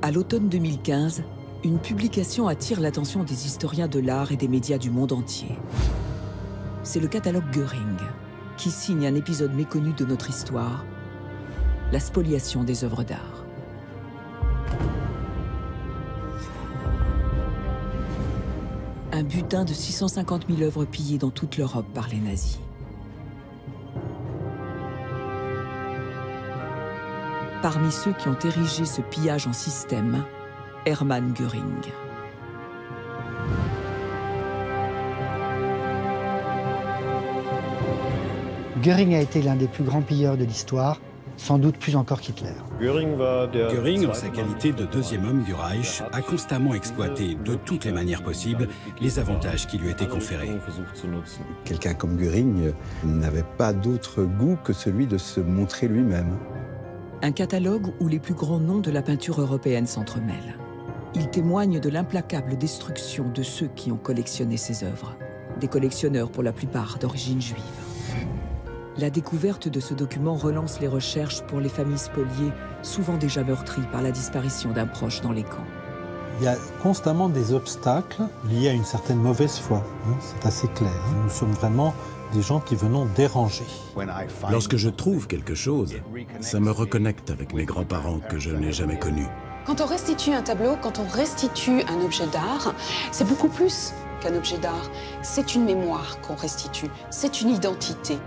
À l'automne 2015, une publication attire l'attention des historiens de l'art et des médias du monde entier. C'est le catalogue Göring, qui signe un épisode méconnu de notre histoire, la spoliation des œuvres d'art. Un butin de 650 000 œuvres pillées dans toute l'Europe par les nazis. Parmi ceux qui ont érigé ce pillage en système, Hermann Göring. Göring a été l'un des plus grands pilleurs de l'histoire, sans doute plus encore qu'Hitler. Göring, en sa qualité de deuxième homme du Reich, a constamment exploité de toutes les manières possibles les avantages qui lui étaient conférés. Quelqu'un comme Göring n'avait pas d'autre goût que celui de se montrer lui-même. Un catalogue où les plus grands noms de la peinture européenne s'entremêlent. Il témoigne de l'implacable destruction de ceux qui ont collectionné ces œuvres, des collectionneurs pour la plupart d'origine juive. La découverte de ce document relance les recherches pour les familles spoliées, souvent déjà meurtries par la disparition d'un proche dans les camps. Il y a constamment des obstacles liés à une certaine mauvaise foi, c'est assez clair. Nous sommes vraiment des gens qui venons déranger. Lorsque je trouve quelque chose, ça me reconnecte avec mes grands-parents que je n'ai jamais connus. Quand on restitue un tableau, quand on restitue un objet d'art, c'est beaucoup plus qu'un objet d'art. C'est une mémoire qu'on restitue, c'est une identité.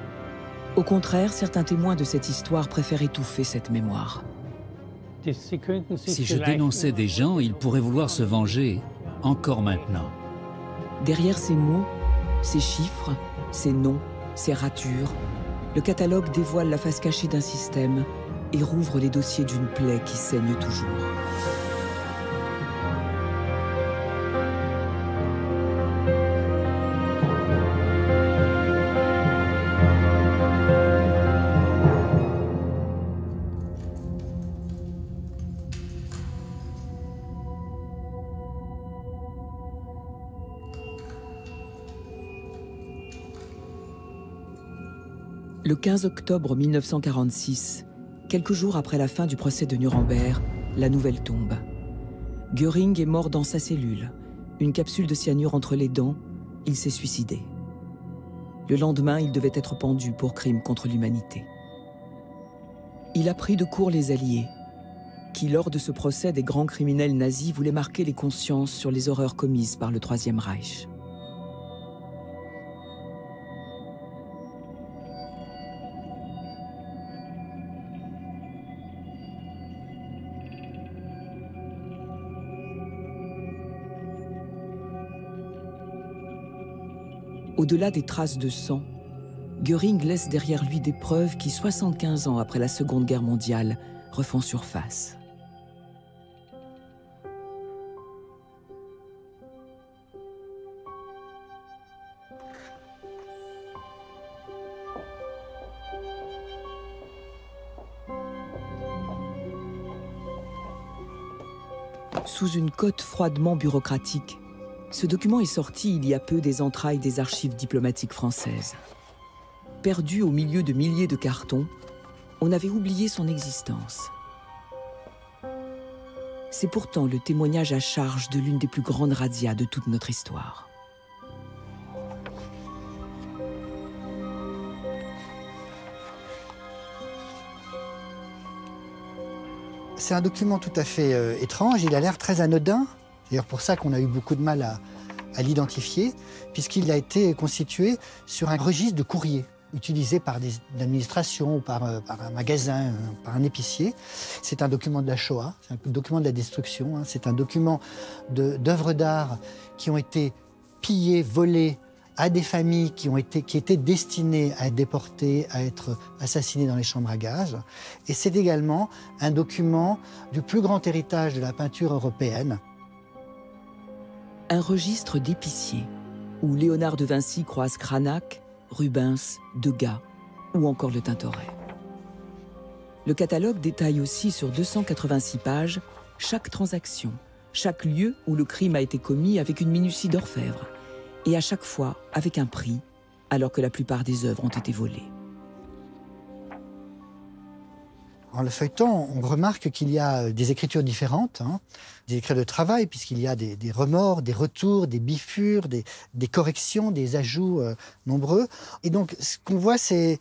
Au contraire, certains témoins de cette histoire préfèrent étouffer cette mémoire. Si je dénonçais des gens, ils pourraient vouloir se venger, encore maintenant. Derrière ces mots, ces chiffres, ces noms, ces ratures, le catalogue dévoile la face cachée d'un système et rouvre les dossiers d'une plaie qui saigne toujours. Le 15 octobre 1946, quelques jours après la fin du procès de Nuremberg, la nouvelle tombe. Göring est mort dans sa cellule. Une capsule de cyanure entre les dents, il s'est suicidé. Le lendemain, il devait être pendu pour crime contre l'humanité. Il a pris de court les Alliés, qui, lors de ce procès des grands criminels nazis, voulaient marquer les consciences sur les horreurs commises par le Troisième Reich. Au-delà des traces de sang, Göring laisse derrière lui des preuves qui, 75 ans après la Seconde Guerre mondiale, refont surface. Sous une cote froidement bureaucratique, ce document est sorti il y a peu des entrailles des archives diplomatiques françaises. Perdu au milieu de milliers de cartons, on avait oublié son existence. C'est pourtant le témoignage à charge de l'une des plus grandes razzias de toute notre histoire. C'est un document tout à fait étrange, il a l'air très anodin. C'est d'ailleurs pour ça qu'on a eu beaucoup de mal à l'identifier, puisqu'il a été constitué sur un registre de courrier utilisé par des administrations, par un magasin, par un épicier. C'est un document de la Shoah, c'est un document de la destruction, c'est un document d'œuvres d'art qui ont été pillées, volées à des familles qui étaient destinées à être déportées, à être assassinées dans les chambres à gaz. Et c'est également un document du plus grand héritage de la peinture européenne. Un registre d'épiciers, où Léonard de Vinci croise Cranach, Rubens, Degas ou encore le Tintoret. Le catalogue détaille aussi sur 286 pages chaque transaction, chaque lieu où le crime a été commis avec une minutie d'orfèvre, et à chaque fois avec un prix, alors que la plupart des œuvres ont été volées. En le feuilletant, on remarque qu'il y a des écritures différentes, des écritures de travail, puisqu'il y a des remords, des retours, des bifures, des corrections, des ajouts nombreux. Et donc, ce qu'on voit, c'est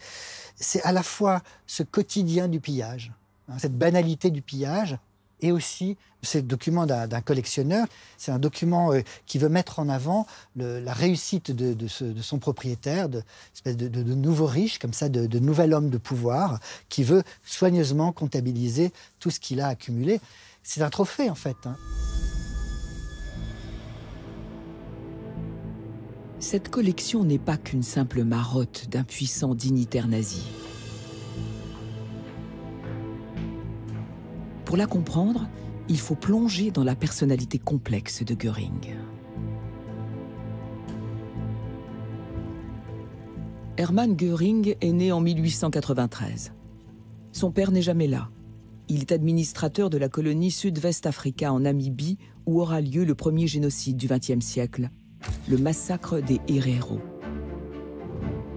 à la fois ce quotidien du pillage, cette banalité du pillage, et aussi ce document d'un collectionneur. C'est un document qui veut mettre en avant la réussite de son propriétaire, de nouveau riche, comme ça, de nouvel homme de pouvoir, qui veut soigneusement comptabiliser tout ce qu'il a accumulé. C'est un trophée, en fait. Cette collection n'est pas qu'une simple marotte d'un puissant dignitaire nazi. Pour la comprendre, il faut plonger dans la personnalité complexe de Göring. Hermann Göring est né en 1893. Son père n'est jamais là. Il est administrateur de la colonie Sud-West-Africa en Namibie, où aura lieu le premier génocide du XXe siècle, le massacre des Herero.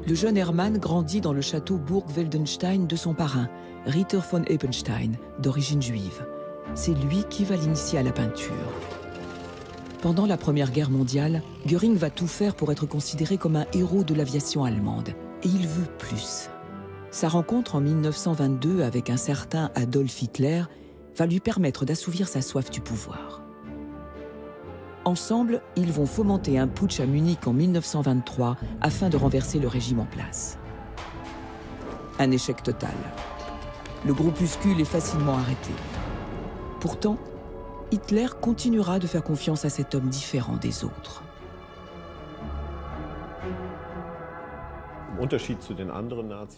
Le jeune Hermann grandit dans le château Burg-Weldenstein de son parrain, Ritter von Eppenstein, d'origine juive. C'est lui qui va l'initier à la peinture. Pendant la Première Guerre mondiale, Göring va tout faire pour être considéré comme un héros de l'aviation allemande. Et il veut plus. Sa rencontre en 1922 avec un certain Adolf Hitler va lui permettre d'assouvir sa soif du pouvoir. Ensemble, ils vont fomenter un putsch à Munich en 1923 afin de renverser le régime en place. Un échec total. Le groupuscule est facilement arrêté. Pourtant, Hitler continuera de faire confiance à cet homme différent des autres.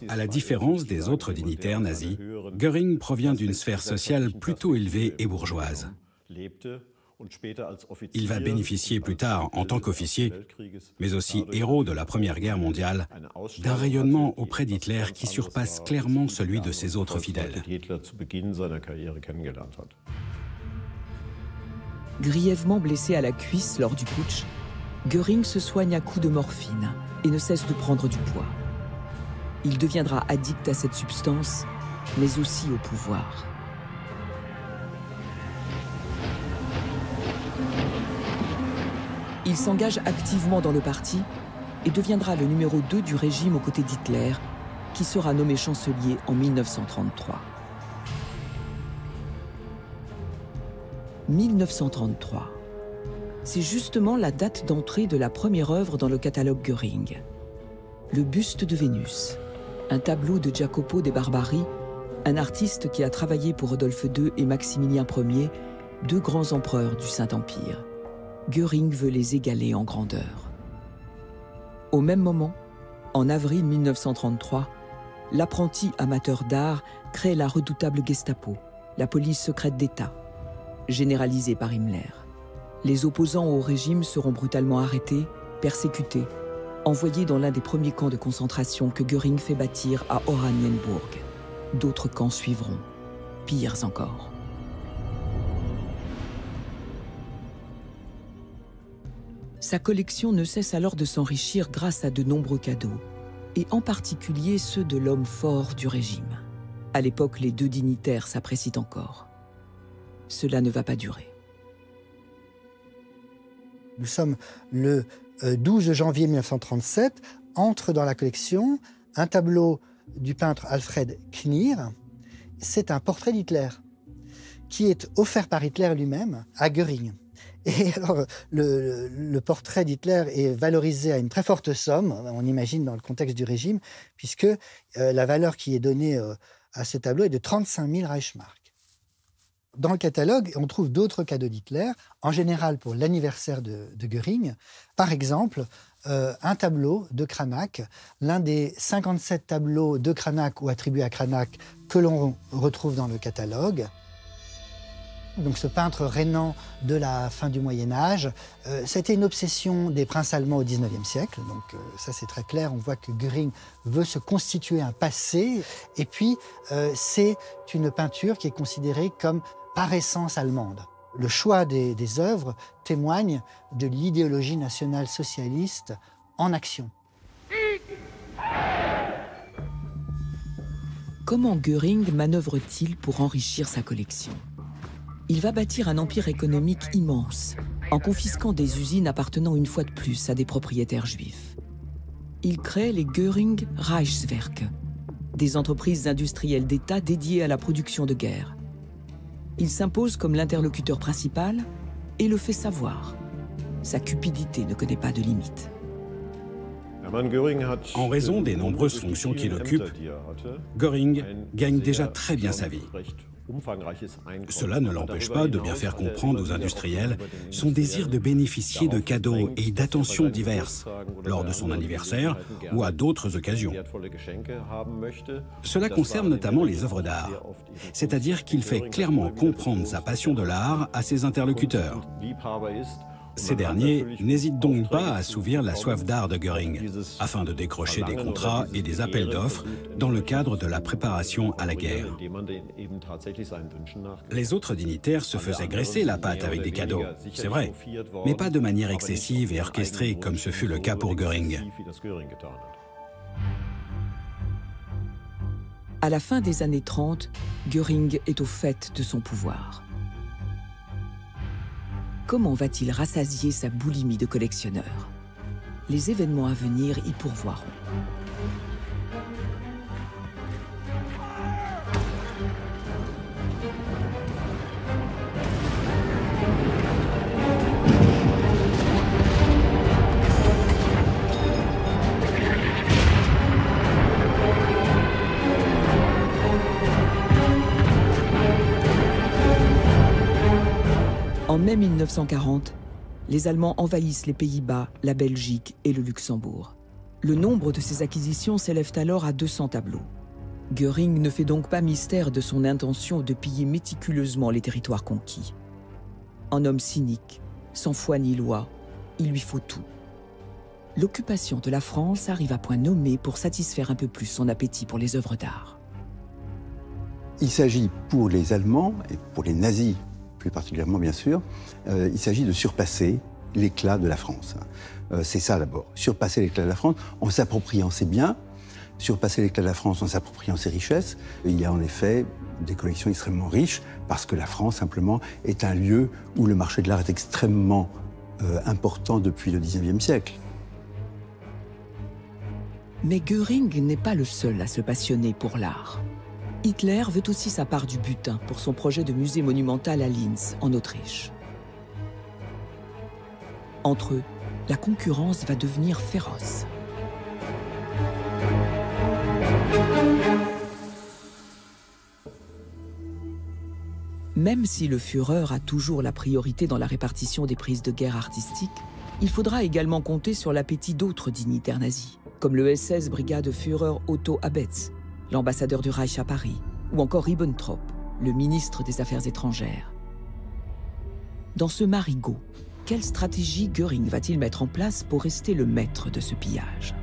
À la différence des autres dignitaires nazis, Göring provient d'une sphère sociale plutôt élevée et bourgeoise. Il va bénéficier plus tard, en tant qu'officier, mais aussi héros de la Première Guerre mondiale, d'un rayonnement auprès d'Hitler qui surpasse clairement celui de ses autres fidèles. Grièvement blessé à la cuisse lors du putsch, Göring se soigne à coups de morphine et ne cesse de prendre du poids. Il deviendra addict à cette substance, mais aussi au pouvoir. Il s'engage activement dans le parti et deviendra le numéro 2 du régime aux côtés d'Hitler, qui sera nommé chancelier en 1933. 1933. C'est justement la date d'entrée de la première œuvre dans le catalogue Göring. Le buste de Vénus, un tableau de Jacopo de Barbari, un artiste qui a travaillé pour Rodolphe II et Maximilien Ier, deux grands empereurs du Saint-Empire. Göring veut les égaler en grandeur. Au même moment, en avril 1933, l'apprenti amateur d'art crée la redoutable Gestapo, la police secrète d'État, généralisée par Himmler. Les opposants au régime seront brutalement arrêtés, persécutés, envoyés dans l'un des premiers camps de concentration que Göring fait bâtir à Oranienburg. D'autres camps suivront, pires encore. Sa collection ne cesse alors de s'enrichir grâce à de nombreux cadeaux, et en particulier ceux de l'homme fort du régime. À l'époque, les deux dignitaires s'apprécient encore. Cela ne va pas durer. Nous sommes le 12 janvier 1937, entre dans la collection un tableau du peintre Alfred Knir. C'est un portrait d'Hitler qui est offert par Hitler lui-même à Göring. Et alors, le portrait d'Hitler est valorisé à une très forte somme, on imagine dans le contexte du régime, puisque la valeur qui est donnée à ce tableau est de 35 000 Reichsmark. Dans le catalogue, on trouve d'autres cadeaux d'Hitler, en général pour l'anniversaire de Göring. Par exemple, un tableau de Cranach, l'un des 57 tableaux de Cranach ou attribués à Cranach que l'on retrouve dans le catalogue. Donc ce peintre rhénan de la fin du Moyen-Âge, c'était une obsession des princes allemands au XIXe siècle. Donc ça c'est très clair, on voit que Göring veut se constituer un passé. Et puis c'est une peinture qui est considérée comme par essence allemande. Le choix des œuvres témoigne de l'idéologie nationale socialiste en action. Comment Göring manœuvre-t-il pour enrichir sa collection? Il va bâtir un empire économique immense, en confisquant des usines appartenant une fois de plus à des propriétaires juifs. Il crée les Göring Reichswerke, des entreprises industrielles d'État dédiées à la production de guerre. Il s'impose comme l'interlocuteur principal et le fait savoir. Sa cupidité ne connaît pas de limite. En raison des nombreuses fonctions qu'il occupe, Göring gagne déjà très bien sa vie. Cela ne l'empêche pas de bien faire comprendre aux industriels son désir de bénéficier de cadeaux et d'attentions diverses lors de son anniversaire ou à d'autres occasions. Cela concerne notamment les œuvres d'art, c'est-à-dire qu'il fait clairement comprendre sa passion de l'art à ses interlocuteurs. Ces derniers n'hésitent donc pas à assouvir la soif d'art de Göring, afin de décrocher des contrats et des appels d'offres dans le cadre de la préparation à la guerre. Les autres dignitaires se faisaient graisser la patte avec des cadeaux, c'est vrai, mais pas de manière excessive et orchestrée comme ce fut le cas pour Göring. À la fin des années 30, Göring est au fait de son pouvoir. Comment va-t-il rassasier sa boulimie de collectionneur? Les événements à venir y pourvoiront. En mai 1940, les Allemands envahissent les Pays-Bas, la Belgique et le Luxembourg. Le nombre de ces acquisitions s'élève alors à 200 tableaux. Göring ne fait donc pas mystère de son intention de piller méticuleusement les territoires conquis. Un homme cynique, sans foi ni loi, il lui faut tout. L'occupation de la France arrive à point nommé pour satisfaire un peu plus son appétit pour les œuvres d'art. Il s'agit pour les Allemands et pour les nazis, plus particulièrement bien sûr, il s'agit de surpasser l'éclat de la France. C'est ça d'abord, surpasser l'éclat de la France en s'appropriant ses biens, surpasser l'éclat de la France en s'appropriant ses richesses. Il y a en effet des collections extrêmement riches parce que la France simplement est un lieu où le marché de l'art est extrêmement important depuis le XIXe siècle. Mais Göring n'est pas le seul à se passionner pour l'art. Hitler veut aussi sa part du butin pour son projet de musée monumental à Linz, en Autriche. Entre eux, la concurrence va devenir féroce. Même si le Führer a toujours la priorité dans la répartition des prises de guerre artistiques, il faudra également compter sur l'appétit d'autres dignitaires nazis, comme le SS Brigade Führer Otto Abetz, l'ambassadeur du Reich à Paris, ou encore Ribbentrop, le ministre des Affaires étrangères. Dans ce marigot, quelle stratégie Göring va-t-il mettre en place pour rester le maître de ce pillage?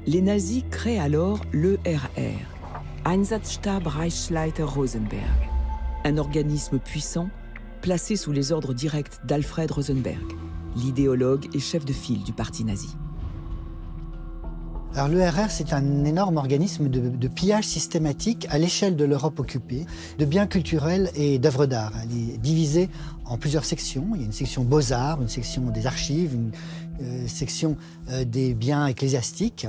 Les nazis créent alors l'ERR, Einsatzstab Reichsleiter Rosenberg, un organisme puissant placé sous les ordres directs d'Alfred Rosenberg, l'idéologue et chef de file du parti nazi. Alors l'ERR, c'est un énorme organisme de pillage systématique à l'échelle de l'Europe occupée, de biens culturels et d'œuvres d'art. Elle est divisée en plusieurs sections. Il y a une section Beaux-Arts, une section des archives, une section des biens ecclésiastiques.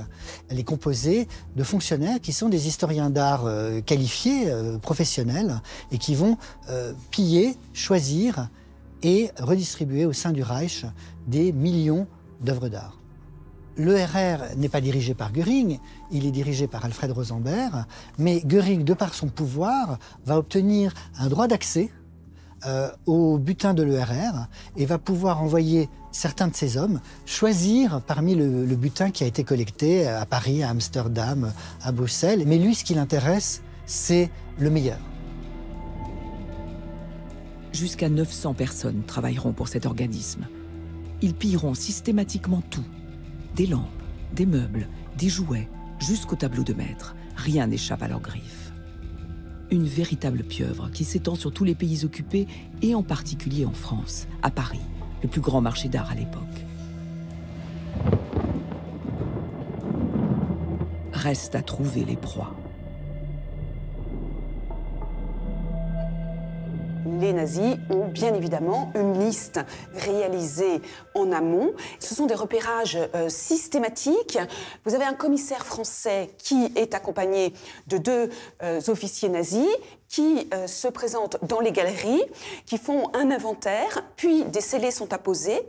Elle est composée de fonctionnaires qui sont des historiens d'art qualifiés, professionnels, et qui vont piller, choisir et redistribuer au sein du Reich des millions d'œuvres d'art. L'ERR n'est pas dirigé par Göring, il est dirigé par Alfred Rosenberg, mais Göring, de par son pouvoir, va obtenir un droit d'accès au butin de l'ERR et va pouvoir envoyer certains de ses hommes choisir parmi le butin qui a été collecté à Paris, à Amsterdam, à Bruxelles. Mais lui, ce qui l'intéresse, c'est le meilleur. Jusqu'à 900 personnes travailleront pour cet organisme. Ils pilleront systématiquement tout. Des lampes, des meubles, des jouets, jusqu'au tableau de maître. Rien n'échappe à leurs griffes. Une véritable pieuvre qui s'étend sur tous les pays occupés et en particulier en France, à Paris, le plus grand marché d'art à l'époque. Reste à trouver les proies. Les nazis ont bien évidemment une liste réalisée en amont. Ce sont des repérages systématiques. Vous avez un commissaire français qui est accompagné de 2 officiers nazis qui se présentent dans les galeries, qui font un inventaire, puis des scellés sont apposés,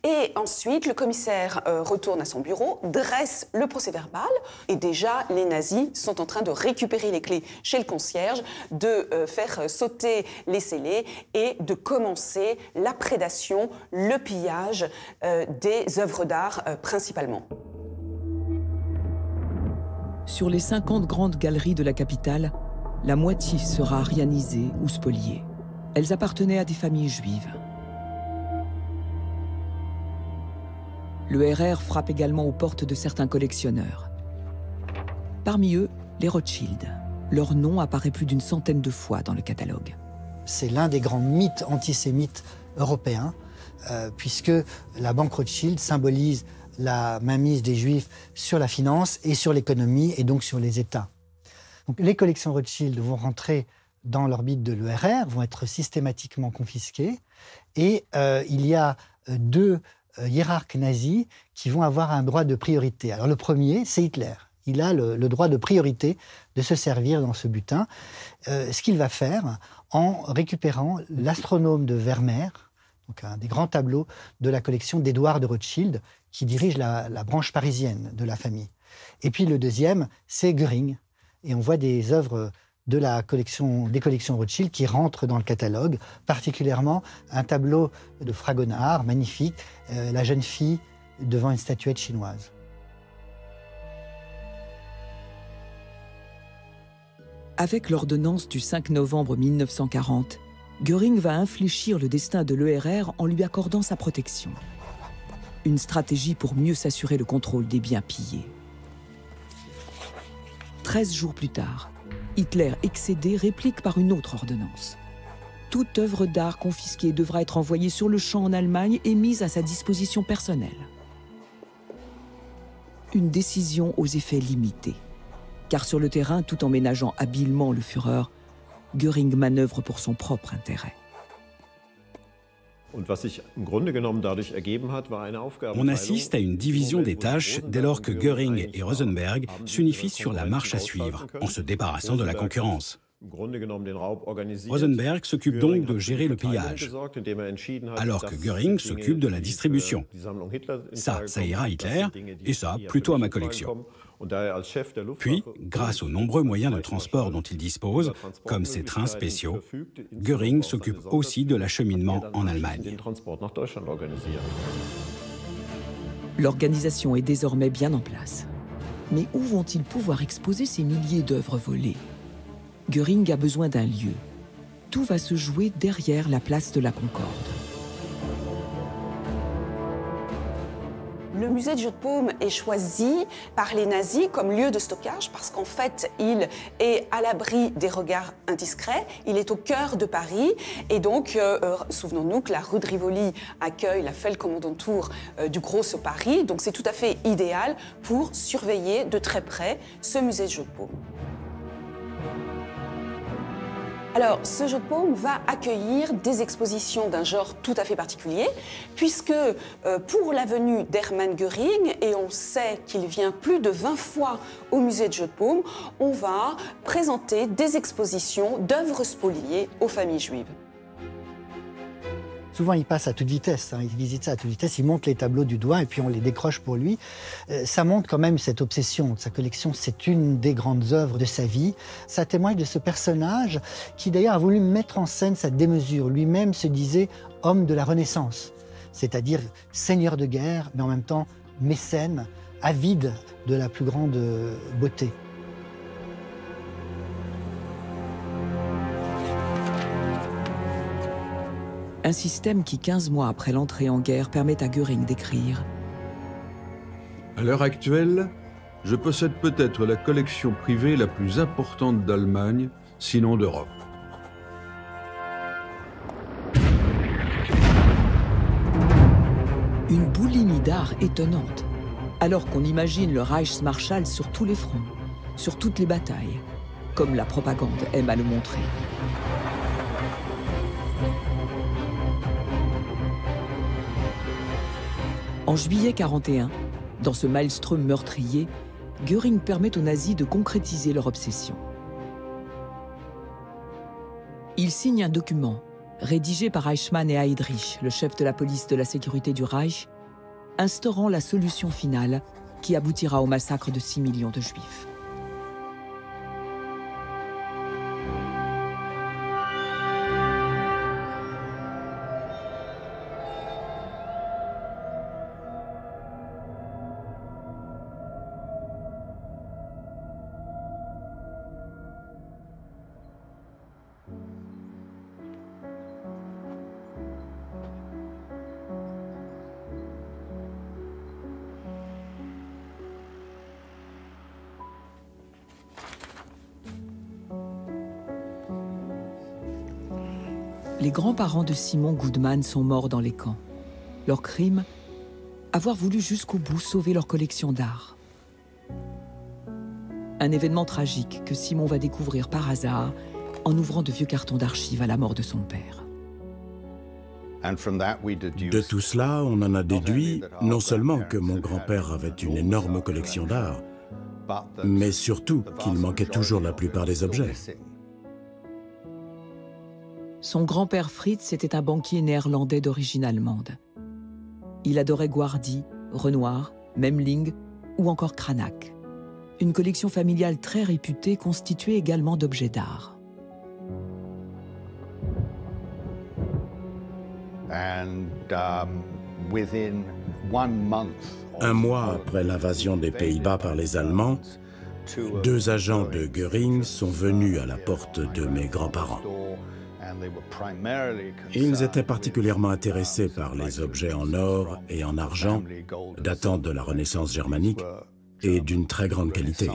et ensuite le commissaire retourne à son bureau, dresse le procès-verbal, et déjà les nazis sont en train de récupérer les clés chez le concierge, de faire sauter les scellés et de commencer la prédation, le pillage des œuvres d'art principalement. Sur les 50 grandes galeries de la capitale, la moitié sera aryanisée ou spoliée. Elles appartenaient à des familles juives. Le RR frappe également aux portes de certains collectionneurs. Parmi eux, les Rothschild. Leur nom apparaît plus d'une centaine de fois dans le catalogue. C'est l'un des grands mythes antisémites européens, puisque la banque Rothschild symbolise la mainmise des Juifs sur la finance et sur l'économie, et donc sur les États. Donc, les collections Rothschild vont rentrer dans l'orbite de l'ERR, vont être systématiquement confisquées, et il y a 2 hiérarques nazis qui vont avoir un droit de priorité. Alors le premier, c'est Hitler. Il a le droit de priorité de se servir dans ce butin. Ce qu'il va faire en récupérant l'astronome de Vermeer, donc un des grands tableaux de la collection d'Édouard de Rothschild, qui dirige la branche parisienne de la famille. Et puis le deuxième, c'est Göring. Et on voit des œuvres de des collections Rothschild qui rentrent dans le catalogue, particulièrement un tableau de Fragonard, magnifique, la jeune fille devant une statuette chinoise. Avec l'ordonnance du 5 novembre 1940, Göring va infléchir le destin de l'ERR en lui accordant sa protection. Une stratégie pour mieux s'assurer le contrôle des biens pillés. 13 jours plus tard, Hitler, excédé, réplique par une autre ordonnance. Toute œuvre d'art confisquée devra être envoyée sur le champ en Allemagne et mise à sa disposition personnelle. Une décision aux effets limités. Car sur le terrain, tout en ménageant habilement le Führer, Göring manœuvre pour son propre intérêt. On assiste à une division des tâches dès lors que Göring et Rosenberg s'unifient sur la marche à suivre, en se débarrassant de la concurrence. Rosenberg s'occupe donc de gérer le pillage, alors que Göring s'occupe de la distribution. Ça ira à Hitler, et ça, plutôt à ma collection. Puis, grâce aux nombreux moyens de transport dont il dispose, comme ces trains spéciaux, Göring s'occupe aussi de l'acheminement en Allemagne. L'organisation est désormais bien en place. Mais où vont-ils pouvoir exposer ces milliers d'œuvres volées? Göring a besoin d'un lieu. Tout va se jouer derrière la place de la Concorde. Le musée de Jeux de Paume est choisi par les nazis comme lieu de stockage parce qu'en fait, il est à l'abri des regards indiscrets, il est au cœur de Paris et donc, souvenons-nous que la rue de Rivoli accueille la Feldkommandantur du Grosse Paris, donc c'est tout à fait idéal pour surveiller de très près ce musée de Jeux de Paume. Alors, ce Jeu de Paume va accueillir des expositions d'un genre tout à fait particulier, puisque pour la venue d'Hermann Göring, et on sait qu'il vient plus de 20 fois au musée de Jeux de Paume, on va présenter des expositions d'œuvres spoliées aux familles juives. Souvent, il passe à toute vitesse, il visite ça à toute vitesse, il monte les tableaux du doigt et puis on les décroche pour lui. Ça montre quand même cette obsession de sa collection, c'est une des grandes œuvres de sa vie. Ça témoigne de ce personnage qui d'ailleurs a voulu mettre en scène sa démesure. Lui-même se disait homme de la Renaissance, c'est-à-dire seigneur de guerre, mais en même temps mécène, avide de la plus grande beauté. Un système qui, 15 mois après l'entrée en guerre, permet à Göring d'écrire « À l'heure actuelle, je possède peut-être la collection privée la plus importante d'Allemagne, sinon d'Europe. » Une boulimie d'art étonnante, alors qu'on imagine le Reichsmarschall sur tous les fronts. sur toutes les batailles, comme la propagande aime à le montrer. En juillet 1941, dans ce maelstrom meurtrier, Göring permet aux nazis de concrétiser leur obsession. Il signe un document, rédigé par Eichmann et Heydrich, le chef de la police de la sécurité du Reich, instaurant la solution finale qui aboutira au massacre de 6 millions de Juifs. Les grands-parents de Simon Goodman sont morts dans les camps. Leur crime, avoir voulu jusqu'au bout sauver leur collection d'art. Un événement tragique que Simon va découvrir par hasard en ouvrant de vieux cartons d'archives à la mort de son père. De tout cela, on en a déduit non seulement que mon grand-père avait une énorme collection d'art, mais surtout qu'il manquait toujours la plupart des objets. Son grand-père Fritz était un banquier néerlandais d'origine allemande. Il adorait Guardi, Renoir, Memling ou encore Cranach. Une collection familiale très réputée constituée également d'objets d'art. Un mois après l'invasion des Pays-Bas par les Allemands, 2 agents de Göring sont venus à la porte de mes grands-parents. Ils étaient particulièrement intéressés par les objets en or et en argent datant de la Renaissance germanique et d'une très grande qualité.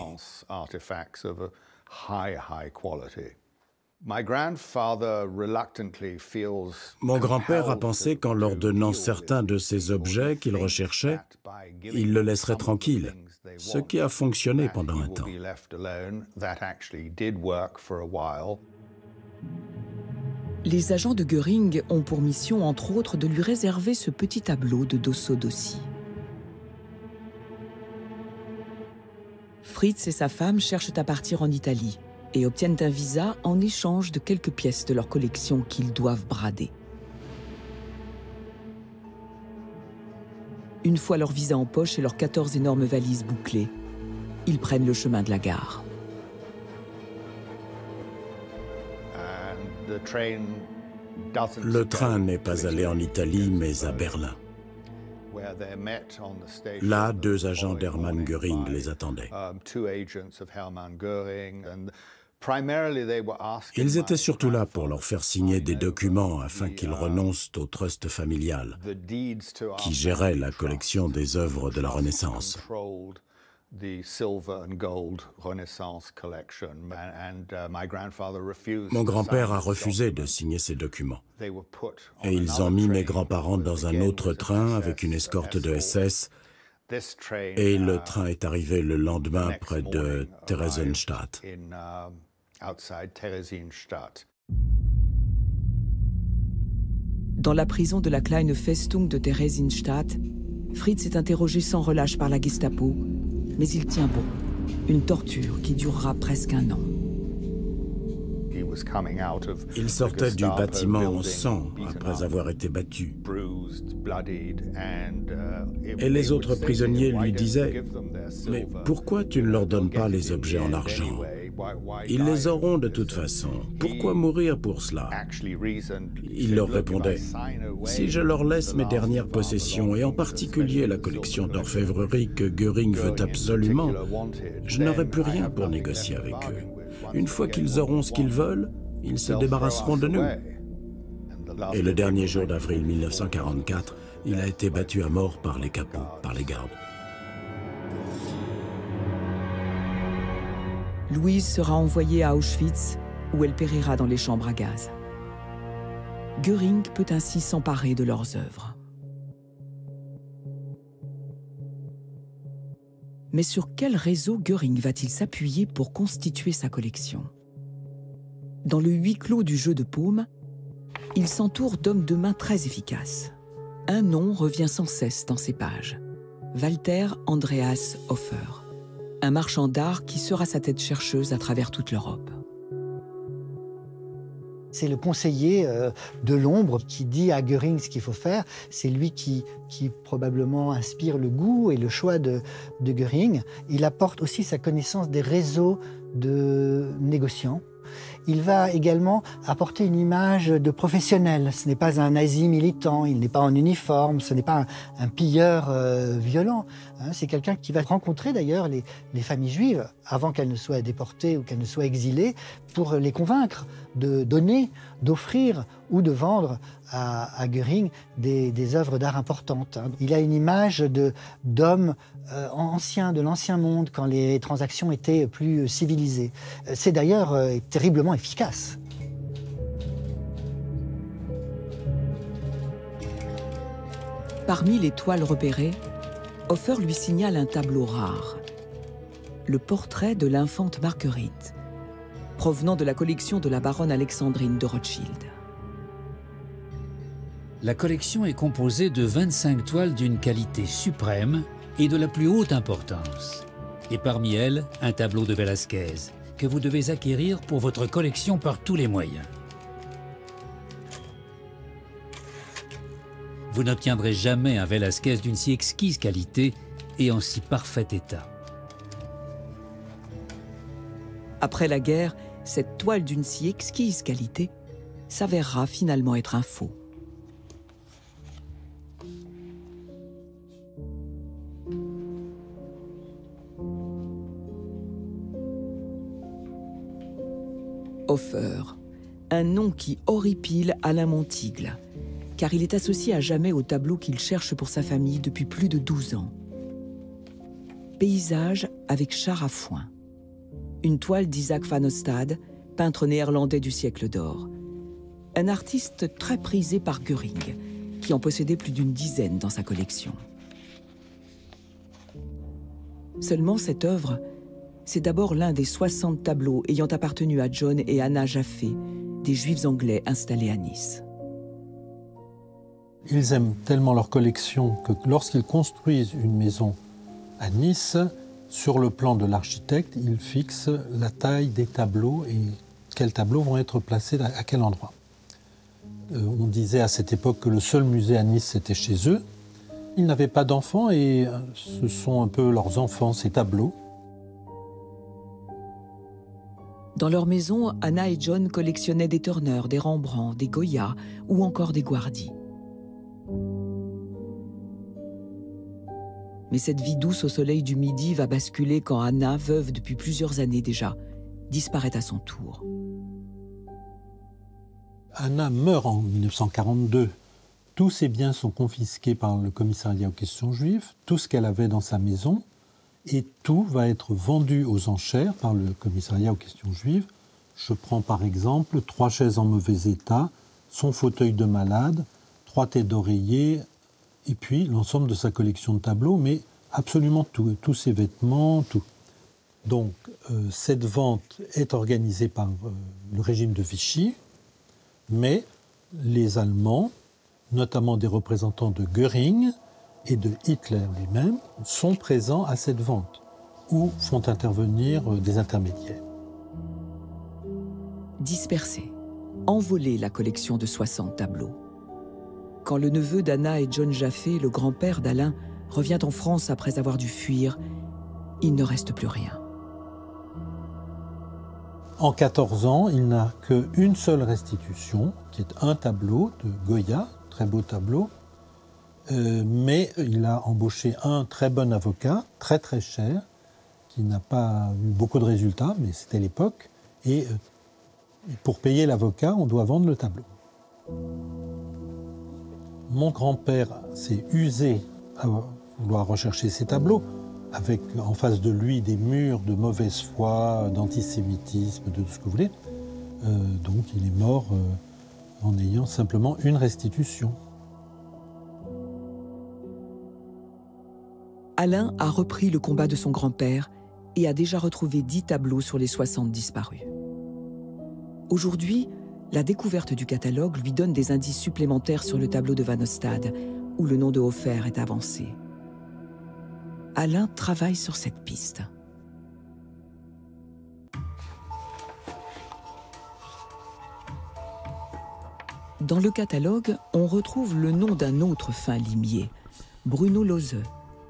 Mon grand-père a pensé qu'en leur donnant certains de ces objets qu'il recherchait, il le laisserait tranquille, ce qui a fonctionné pendant un temps. Les agents de Göring ont pour mission, entre autres, de lui réserver ce petit tableau de Dosso Dossi. Fritz et sa femme cherchent à partir en Italie et obtiennent un visa en échange de quelques pièces de leur collection qu'ils doivent brader. Une fois leur visa en poche et leurs 14 énormes valises bouclées, ils prennent le chemin de la gare. Le train n'est pas allé en Italie, mais à Berlin. Là, 2 agents d'Hermann Göring les attendaient. Ils étaient surtout là pour leur faire signer des documents afin qu'ils renoncent au trust familial, qui gérait la collection des œuvres de la Renaissance. Mon grand-père a refusé de signer ces documents. Et ils ont mis mes grands-parents dans un autre train avec une escorte de SS. Et le train est arrivé le lendemain près de Theresienstadt. Dans la prison de la Kleine Festung de Theresienstadt, Fritz est interrogé sans relâche par la Gestapo, mais il tient bon. Une torture qui durera presque 1 an. Il sortait du bâtiment en sang après avoir été battu. Et les autres prisonniers lui disaient « Mais pourquoi tu ne leur donnes pas les objets en argent ? Ils les auront de toute façon. Pourquoi mourir pour cela ?» Il leur répondait « Si je leur laisse mes dernières possessions, et en particulier la collection d'orfèvrerie que Göring veut absolument, je n'aurai plus rien pour négocier avec eux. Une fois qu'ils auront ce qu'ils veulent, ils se débarrasseront de nous. » Et le dernier jour d'avril 1944, il a été battu à mort par les capots, par les gardes. Louise sera envoyée à Auschwitz, où elle périra dans les chambres à gaz. Göring peut ainsi s'emparer de leurs œuvres. Mais sur quel réseau Göring va-t-il s'appuyer pour constituer sa collection? Dans le huis clos du jeu de paume, il s'entoure d'hommes de main très efficaces. Un nom revient sans cesse dans ses pages. Walter Andreas Hofer, un marchand d'art qui sera sa tête chercheuse à travers toute l'Europe. C'est le conseiller de l'ombre qui dit à Göring ce qu'il faut faire. C'est lui qui probablement inspire le goût et le choix de Göring. Il apporte aussi sa connaissance des réseaux de négociants. Il va également apporter une image de professionnel. Ce n'est pas un nazi militant, il n'est pas en uniforme, ce n'est pas un pilleur violent. Hein, c'est quelqu'un qui va rencontrer d'ailleurs les familles juives avant qu'elles ne soient déportées ou qu'elles ne soient exilées pour les convaincre de donner, d'offrir ou de vendre à Göring des œuvres d'art importantes. Hein. Il a une image d'homme ancien, de l'ancien monde, quand les transactions étaient plus civilisées. C'est d'ailleurs terriblement efficace. Parmi les toiles repérées, Hofer lui signale un tableau rare. Le portrait de l'infante Marguerite, provenant de la collection de la baronne Alexandrine de Rothschild. La collection est composée de 25 toiles d'une qualité suprême et de la plus haute importance. Et parmi elles, un tableau de Velázquez, que vous devez acquérir pour votre collection par tous les moyens. Vous n'obtiendrez jamais un Velázquez d'une si exquise qualité et en si parfait état. Après la guerre, cette toile d'une si exquise qualité s'avérera finalement être un faux. Hofer, un nom qui horripile Alain Montigle, car il est associé à jamais au tableau qu'il cherche pour sa famille depuis plus de 12 ans. Paysage avec char à foin. Une toile d'Isaac van Ostade, peintre néerlandais du siècle d'or. Un artiste très prisé par Göring, qui en possédait plus d'une dizaine dans sa collection. Seulement cette œuvre, c'est d'abord l'un des 60 tableaux ayant appartenu à John et Anna Jaffe, des Juifs anglais installés à Nice. Ils aiment tellement leur collection que lorsqu'ils construisent une maison à Nice, sur le plan de l'architecte, ils fixent la taille des tableaux et quels tableaux vont être placés à quel endroit. On disait à cette époque que le seul musée à Nice, c'était chez eux. Ils n'avaient pas d'enfants et ce sont un peu leurs enfants, ces tableaux. Dans leur maison, Anna et John collectionnaient des Turner, des Rembrandt, des Goya ou encore des Guardi. Mais cette vie douce au soleil du midi va basculer quand Anna, veuve depuis plusieurs années déjà, disparaît à son tour. Anna meurt en 1942. Tous ses biens sont confisqués par le commissariat aux questions juives, tout ce qu'elle avait dans sa maison, et tout va être vendu aux enchères par le commissariat aux questions juives. Je prends par exemple 3 chaises en mauvais état, son fauteuil de malade, 3 têtes d'oreiller, et puis l'ensemble de sa collection de tableaux, mais absolument tout, tous ses vêtements, tout. Donc cette vente est organisée par le régime de Vichy, mais les Allemands, notamment des représentants de Göring et de Hitler lui-même, sont présents à cette vente, ou font intervenir des intermédiaires. Disperser, envoler la collection de 60 tableaux. Quand le neveu d'Anna et John Jaffe, le grand-père d'Alain, revient en France après avoir dû fuir, il ne reste plus rien. En 14 ans, il n'a qu'une seule restitution, qui est un tableau de Goya, très beau tableau, mais il a embauché un très bon avocat, très très cher, qui n'a pas eu beaucoup de résultats, mais c'était l'époque, et pour payer l'avocat, on doit vendre le tableau. Mon grand-père s'est usé à vouloir rechercher ces tableaux, avec en face de lui des murs de mauvaise foi, d'antisémitisme, de tout ce que vous voulez. Donc il est mort en ayant simplement une restitution. Alain a repris le combat de son grand-père et a déjà retrouvé 10 tableaux sur les 60 disparus. Aujourd'hui, la découverte du catalogue lui donne des indices supplémentaires sur le tableau de Van Ostade, où le nom de Hofer est avancé. Alain travaille sur cette piste. Dans le catalogue, on retrouve le nom d'un autre fin limier, Bruno Lose,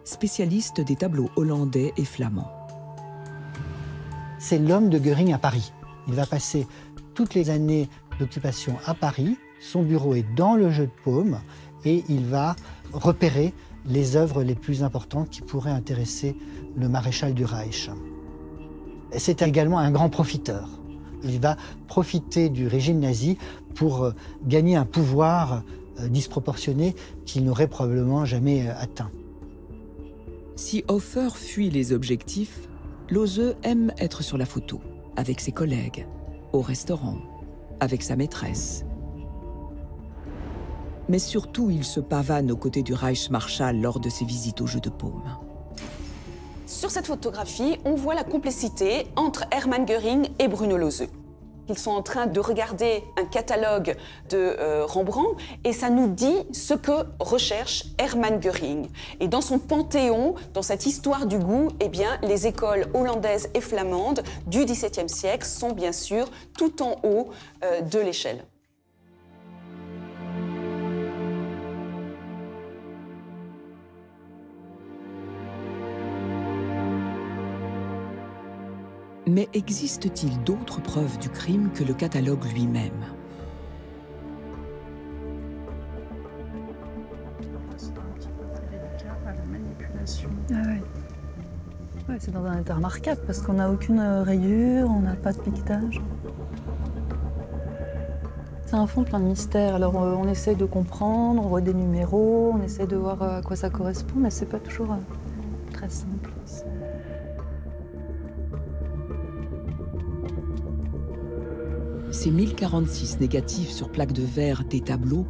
spécialiste des tableaux hollandais et flamands. C'est l'homme de Göring à Paris. Il va passer toutes les années d'occupation à Paris. Son bureau est dans le jeu de paume et il va repérer les œuvres les plus importantes qui pourraient intéresser le maréchal du Reich. C'est également un grand profiteur. Il va profiter du régime nazi pour gagner un pouvoir disproportionné qu'il n'aurait probablement jamais atteint. Si Hofer fuit les objectifs, Lose aime être sur la photo, avec ses collègues, au restaurant, avec sa maîtresse. Mais surtout, il se pavane aux côtés du Reichsmarschall lors de ses visites au jeu de paume. Sur cette photographie, on voit la complicité entre Hermann Göring et Bruno Lose. Ils sont en train de regarder un catalogue de Rembrandt et ça nous dit ce que recherche Hermann Göring. Et dans son panthéon, dans cette histoire du goût, eh bien, les écoles hollandaises et flamandes du XVIIe siècle sont bien sûr tout en haut de l'échelle. Mais existe-t-il d'autres preuves du crime que le catalogue lui-même? Ouais, c'est dans un état remarquable parce qu'on n'a aucune rayure, on n'a pas de piquetage. C'est un fond plein de mystères. Alors on essaie de comprendre, on voit des numéros, on essaie de voir à quoi ça correspond, mais c'est pas toujours très simple. Ces 1046 négatifs sur plaque de verre des tableaux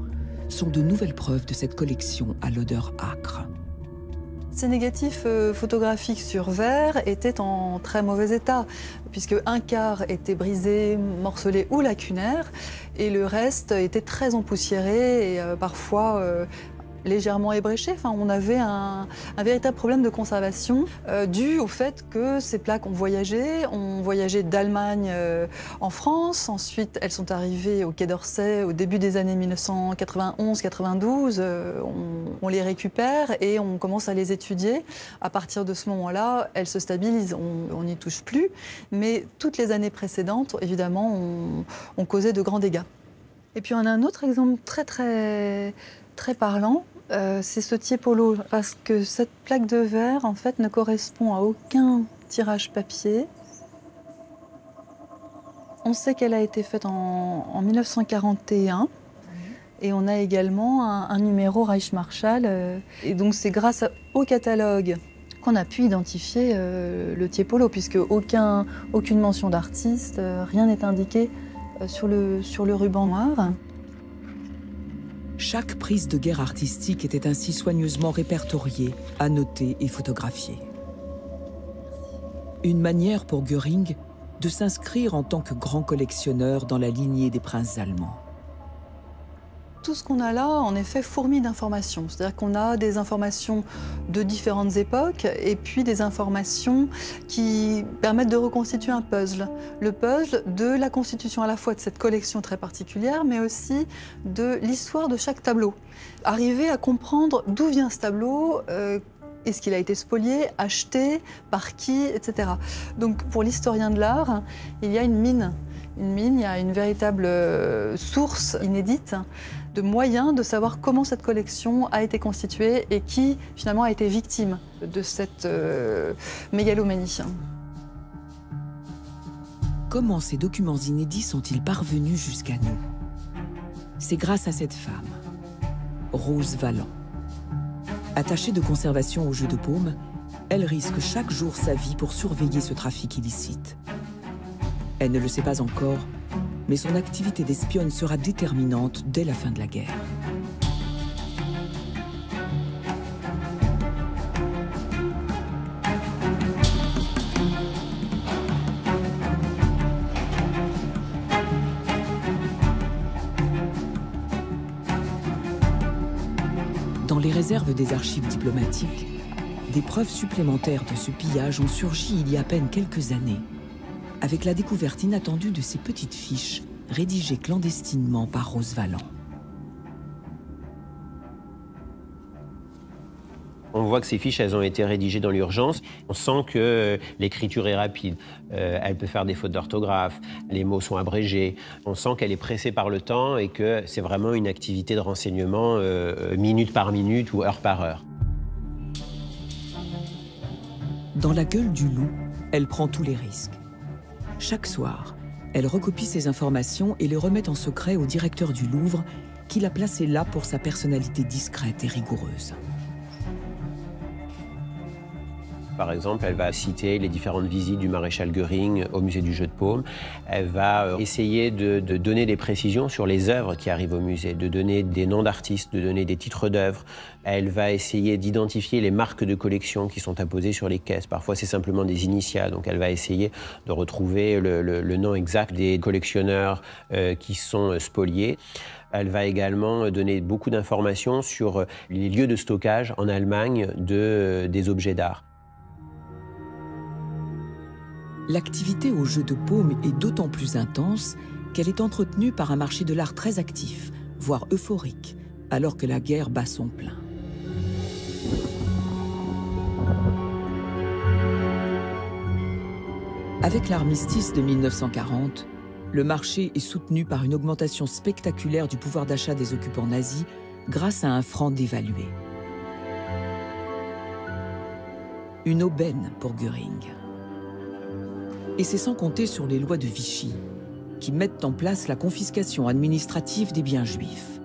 sont de nouvelles preuves de cette collection à l'odeur âcre. Ces négatifs photographiques sur verre étaient en très mauvais état, puisque un quart était brisé, morcelé ou lacunaire, et le reste était très empoussiéré et parfois légèrement ébréché. Enfin, on avait un véritable problème de conservation dû au fait que ces plaques ont voyagé d'Allemagne en France. Ensuite, elles sont arrivées au Quai d'Orsay au début des années 1991-92. On les récupère et on commence à les étudier. À partir de ce moment-là, elles se stabilisent. On n'y touche plus. Mais toutes les années précédentes, évidemment, on causait de grands dégâts. Et puis on a un autre exemple très parlant. C'est ce Tiepolo, parce que cette plaque de verre, en fait, ne correspond à aucun tirage papier. On sait qu'elle a été faite en 1941, et on a également un numéro Reichsmarschall. Et donc c'est grâce au catalogue qu'on a pu identifier le Tiepolo, puisque aucune mention d'artiste, rien n'est indiqué sur le ruban noir. Chaque prise de guerre artistique était ainsi soigneusement répertoriée, annotée et photographiée. Une manière pour Göring de s'inscrire en tant que grand collectionneur dans la lignée des princes allemands. Tout ce qu'on a là, en effet, fourmille d'informations. C'est-à-dire qu'on a des informations de différentes époques et puis des informations qui permettent de reconstituer un puzzle. Le puzzle de la constitution à la fois de cette collection très particulière, mais aussi de l'histoire de chaque tableau. Arriver à comprendre d'où vient ce tableau, est-ce qu'il a été spolié, acheté, par qui, etc. Donc pour l'historien de l'art, il y a une mine. Il y a une véritable source inédite de moyens de savoir comment cette collection a été constituée et qui, finalement, a été victime de cette mégalomanie. Comment ces documents inédits sont-ils parvenus jusqu'à nous? C'est grâce à cette femme, Rose Valland. Attachée de conservation au jeu de paume, elle risque chaque jour sa vie pour surveiller ce trafic illicite. Elle ne le sait pas encore, mais son activité d'espionne sera déterminante dès la fin de la guerre. réserves des archives diplomatiques, des preuves supplémentaires de ce pillage ont surgi il y a à peine quelques années, avec la découverte inattendue de ces petites fiches rédigées clandestinement par Rose Valland. On voit que ces fiches, elles ont été rédigées dans l'urgence. On sent que l'écriture est rapide. Elle peut faire des fautes d'orthographe, les mots sont abrégés. On sent qu'elle est pressée par le temps et que c'est vraiment une activité de renseignement minute par minute ou heure par heure. Dans la gueule du loup, elle prend tous les risques. Chaque soir, elle recopie ces informations et les remet en secret au directeur du Louvre, qui l'a placée là pour sa personnalité discrète et rigoureuse. Par exemple, elle va citer les différentes visites du maréchal Göring au musée du Jeu de Paume. Elle va essayer de donner des précisions sur les œuvres qui arrivent au musée, de donner des noms d'artistes, de donner des titres d'œuvres. Elle va essayer d'identifier les marques de collection qui sont apposées sur les caisses. Parfois, c'est simplement des initiales. Donc, elle va essayer de retrouver le nom exact des collectionneurs qui sont spoliés. Elle va également donner beaucoup d'informations sur les lieux de stockage en Allemagne des objets d'art. L'activité au Jeu de Paume est d'autant plus intense qu'elle est entretenue par un marché de l'art très actif, voire euphorique, alors que la guerre bat son plein. Avec l'armistice de 1940, le marché est soutenu par une augmentation spectaculaire du pouvoir d'achat des occupants nazis grâce à un franc dévalué. Une aubaine pour Göring. Et c'est sans compter sur les lois de Vichy, qui mettent en place la confiscation administrative des biens juifs.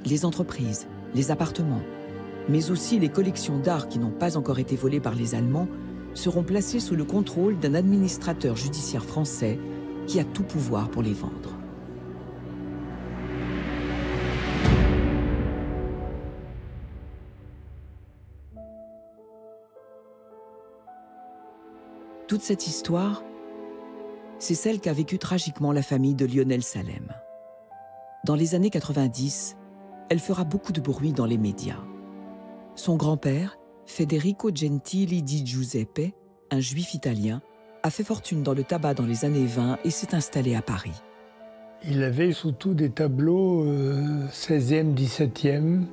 Les entreprises, les appartements, mais aussi les collections d'art qui n'ont pas encore été volées par les Allemands, seront placées sous le contrôle d'un administrateur judiciaire français qui a tout pouvoir pour les vendre. Toute cette histoire, c'est celle qu'a vécue tragiquement la famille de Lionel Salem. Dans les années 90, elle fera beaucoup de bruit dans les médias. Son grand-père, Federico Gentili di Giuseppe, un juif italien, a fait fortune dans le tabac dans les années 20 et s'est installé à Paris. Il avait surtout des tableaux 16e, 17e,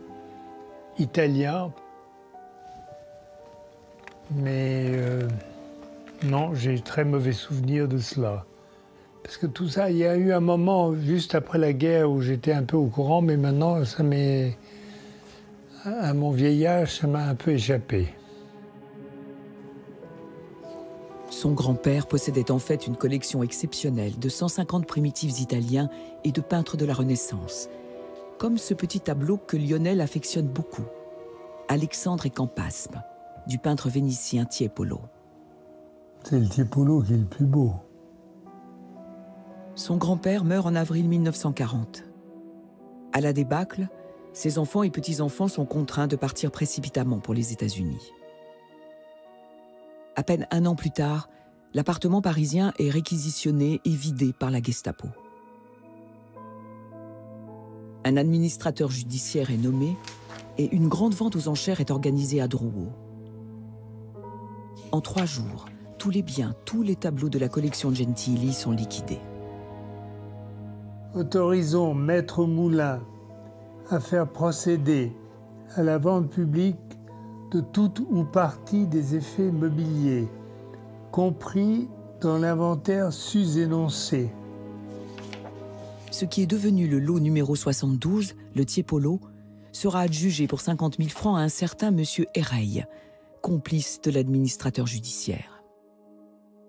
italiens, mais non, j'ai très mauvais souvenir de cela. Parce que tout ça, il y a eu un moment juste après la guerre où j'étais un peu au courant, mais maintenant, ça m'est, à mon vieil âge, ça m'a un peu échappé. Son grand-père possédait en fait une collection exceptionnelle de 150 primitifs italiens et de peintres de la Renaissance, comme ce petit tableau que Lionel affectionne beaucoup, Alexandre et Campaspe, du peintre vénitien Tiepolo. C'est le Tiepolo qui est le plus beau. Son grand-père meurt en avril 1940. À la débâcle, ses enfants et petits-enfants sont contraints de partir précipitamment pour les États-Unis. À peine un an plus tard, l'appartement parisien est réquisitionné et vidé par la Gestapo. Un administrateur judiciaire est nommé et une grande vente aux enchères est organisée à Drouot. En 3 jours, tous les biens, tous les tableaux de la collection Gentili sont liquidés. Autorisons Maître Moulin à faire procéder à la vente publique de toute ou partie des effets mobiliers, compris dans l'inventaire sus-énoncé. Ce qui est devenu le lot numéro 72, le Tiepolo, sera adjugé pour 50 000 francs à un certain monsieur Herreil, complice de l'administrateur judiciaire.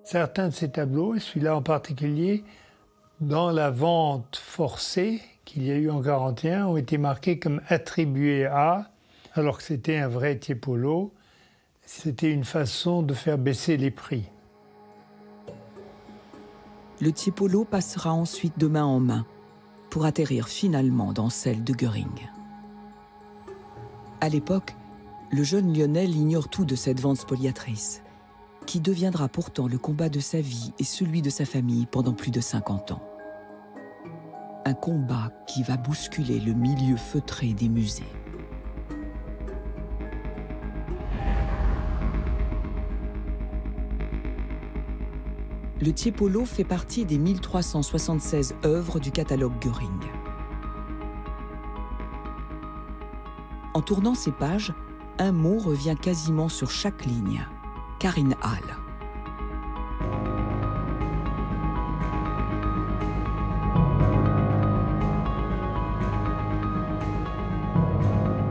Certains de ces tableaux, et celui-là en particulier, dans la vente forcée qu'il y a eu en 1941, ont été marqués comme attribués à, alors que c'était un vrai Tiepolo. C'était une façon de faire baisser les prix. Le Tiepolo passera ensuite de main en main pour atterrir finalement dans celle de Göring. À l'époque, le jeune Lionel ignore tout de cette vente spoliatrice, qui deviendra pourtant le combat de sa vie et celui de sa famille pendant plus de 50 ans. Un combat qui va bousculer le milieu feutré des musées. le Tiepolo fait partie des 1376 œuvres du catalogue Göring. En tournant ces pages, un mot revient quasiment sur chaque ligne, Karin-Hall.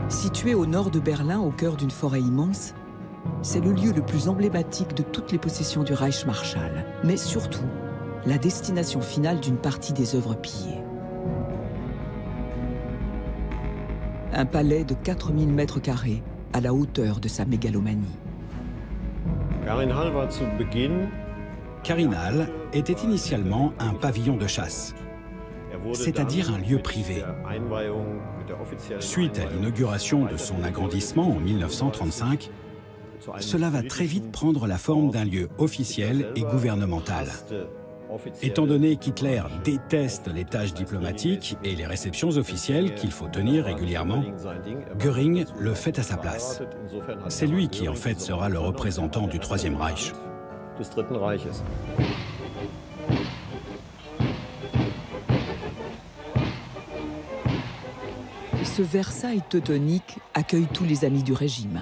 Situé au nord de Berlin, au cœur d'une forêt immense, c'est le lieu le plus emblématique de toutes les possessions du Reich Marschall, mais surtout la destination finale d'une partie des œuvres pillées. Un palais de 4000 mètres carrés à la hauteur de sa mégalomanie. Karin-Hall était initialement un pavillon de chasse, c'est-à-dire un lieu privé. Suite à l'inauguration de son agrandissement en 1935, cela va très vite prendre la forme d'un lieu officiel et gouvernemental. Étant donné qu'Hitler déteste les tâches diplomatiques et les réceptions officielles qu'il faut tenir régulièrement, Göring le fait à sa place. C'est lui qui en fait sera le représentant du Troisième Reich. Ce Versailles teutonique accueille tous les amis du régime.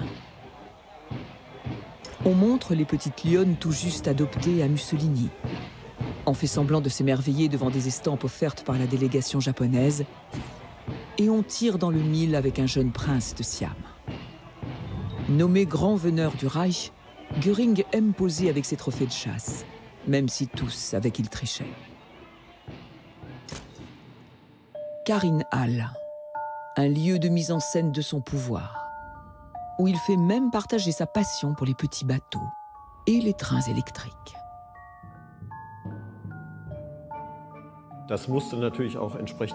On montre les petites lionnes tout juste adoptées à Mussolini. On fait semblant de s'émerveiller devant des estampes offertes par la délégation japonaise. Et on tire dans le mille avec un jeune prince de Siam. Nommé grand veneur du Reich, Göring aime poser avec ses trophées de chasse, même si tous savaient qu'il trichait. Karin-Hall, un lieu de mise en scène de son pouvoir, où il fait même partager sa passion pour les petits bateaux et les trains électriques.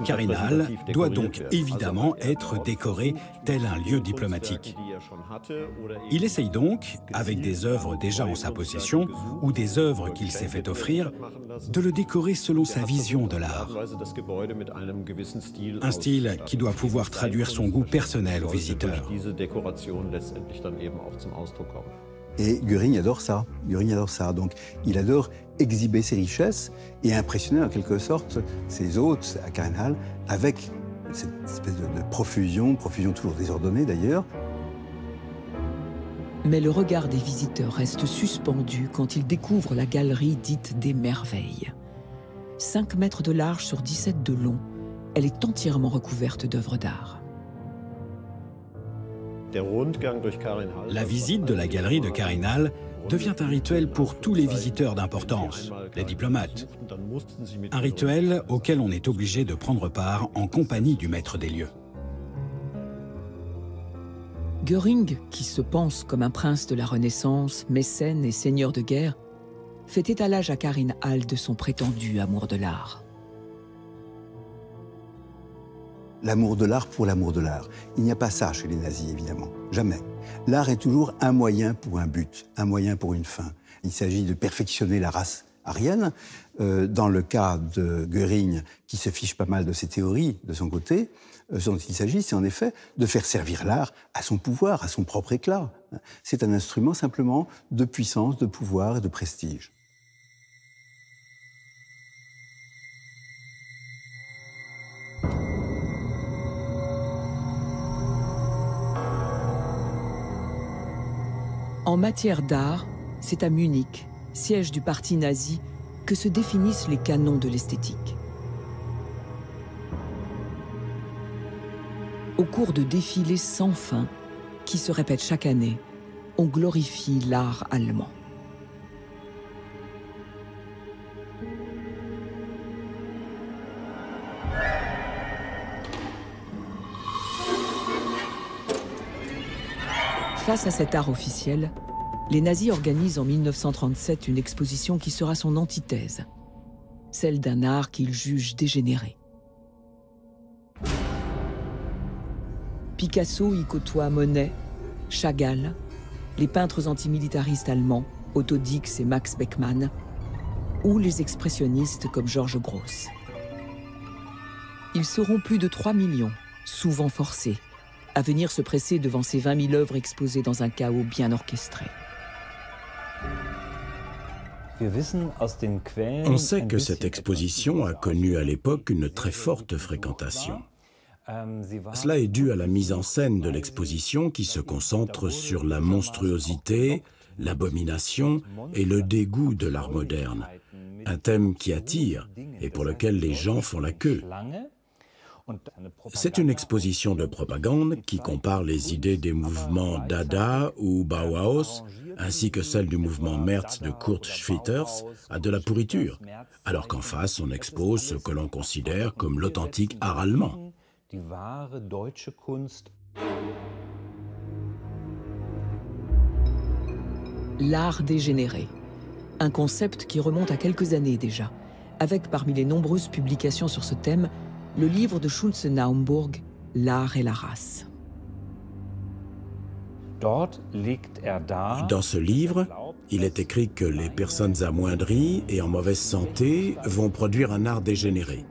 Karin-Hall doit donc évidemment être décoré tel un lieu diplomatique. Il essaye donc, avec des œuvres déjà en sa possession ou des œuvres qu'il s'est fait offrir, de le décorer selon sa vision de l'art. Un style qui doit pouvoir traduire son goût personnel aux visiteurs. Et Göring adore ça. Göring adore ça. Donc, il adore exhiber ses richesses et impressionner en quelque sorte ses hôtes à Karin-Hall avec cette espèce de profusion toujours désordonnée d'ailleurs. Mais le regard des visiteurs reste suspendu quand ils découvrent la galerie dite des merveilles. 5 mètres de large sur 17 de long, elle est entièrement recouverte d'œuvres d'art. La visite de la galerie de Karin-Hall devient un rituel pour tous les visiteurs d'importance, les diplomates. Un rituel auquel on est obligé de prendre part en compagnie du maître des lieux. Göring, qui se pense comme un prince de la Renaissance, mécène et seigneur de guerre, fait étalage à Karin-Hall de son prétendu amour de l'art. L'amour de l'art pour l'amour de l'art. Il n'y a pas ça chez les nazis, évidemment. Jamais. L'art est toujours un moyen pour un but, un moyen pour une fin. Il s'agit de perfectionner la race aryenne. Dans le cas de Göring, qui se fiche pas mal de ses théories de son côté, ce dont il s'agit, c'est en effet de faire servir l'art à son pouvoir, à son propre éclat. C'est un instrument simplement de puissance, de pouvoir et de prestige. En matière d'art, c'est à Munich, siège du parti nazi, que se définissent les canons de l'esthétique. Au cours de défilés sans fin, qui se répètent chaque année, on glorifie l'art allemand. Face à cet art officiel, les nazis organisent en 1937 une exposition qui sera son antithèse, celle d'un art qu'ils jugent dégénéré. Picasso y côtoie Monet, Chagall, les peintres antimilitaristes allemands, Otto Dix et Max Beckmann, ou les expressionnistes comme Georges Grosz. Ils seront plus de 3 millions, souvent forcés, à venir se presser devant ces 20 000 œuvres exposées dans un chaos bien orchestré. On sait que cette exposition a connu à l'époque une très forte fréquentation. Cela est dû à la mise en scène de l'exposition qui se concentre sur la monstruosité, l'abomination et le dégoût de l'art moderne. Un thème qui attire et pour lequel les gens font la queue. C'est une exposition de propagande qui compare les idées des mouvements Dada ou Bauhaus, ainsi que celles du mouvement März de Kurt Schwitters, à de la pourriture, alors qu'en face on expose ce que l'on considère comme l'authentique art allemand. L'art dégénéré, un concept qui remonte à quelques années déjà, avec parmi les nombreuses publications sur ce thème, le livre de Schulze-Naumburg, L'art et la race. Dans ce livre, il est écrit que les personnes amoindries et en mauvaise santé vont produire un art dégénéré,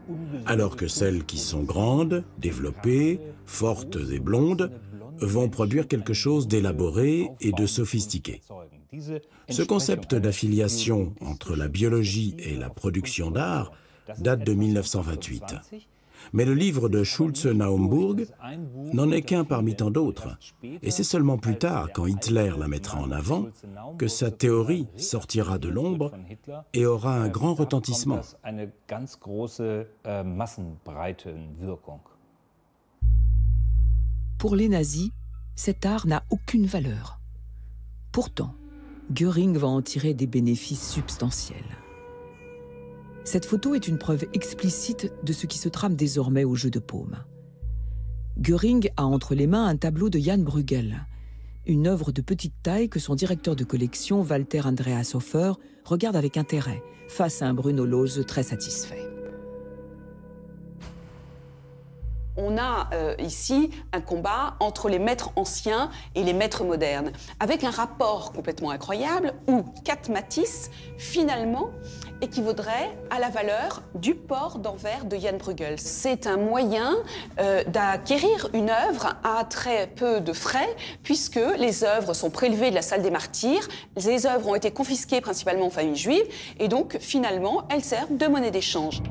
alors que celles qui sont grandes, développées, fortes et blondes vont produire quelque chose d'élaboré et de sophistiqué. Ce concept d'affiliation entre la biologie et la production d'art date de 1928. Mais le livre de Schulze-Naumburg n'en est qu'un parmi tant d'autres. Et c'est seulement plus tard, quand Hitler la mettra en avant, que sa théorie sortira de l'ombre et aura un grand retentissement. Pour les nazis, cet art n'a aucune valeur. Pourtant, Göring va en tirer des bénéfices substantiels. Cette photo est une preuve explicite de ce qui se trame désormais au jeu de paume. Göring a entre les mains un tableau de Jan Bruegel, une œuvre de petite taille que son directeur de collection, Walter Andreas Hofer, regarde avec intérêt, face à un Bruno Lose très satisfait. On a ici un combat entre les maîtres anciens et les maîtres modernes, avec un rapport complètement incroyable où 4 Matisse, finalement, équivaudrait à la valeur du port d'Anvers de Jan Bruegel. C'est un moyen d'acquérir une œuvre à très peu de frais, puisque les œuvres sont prélevées de la salle des martyrs, les œuvres ont été confisquées principalement aux familles juives, et donc, finalement, elles servent de monnaie d'échange.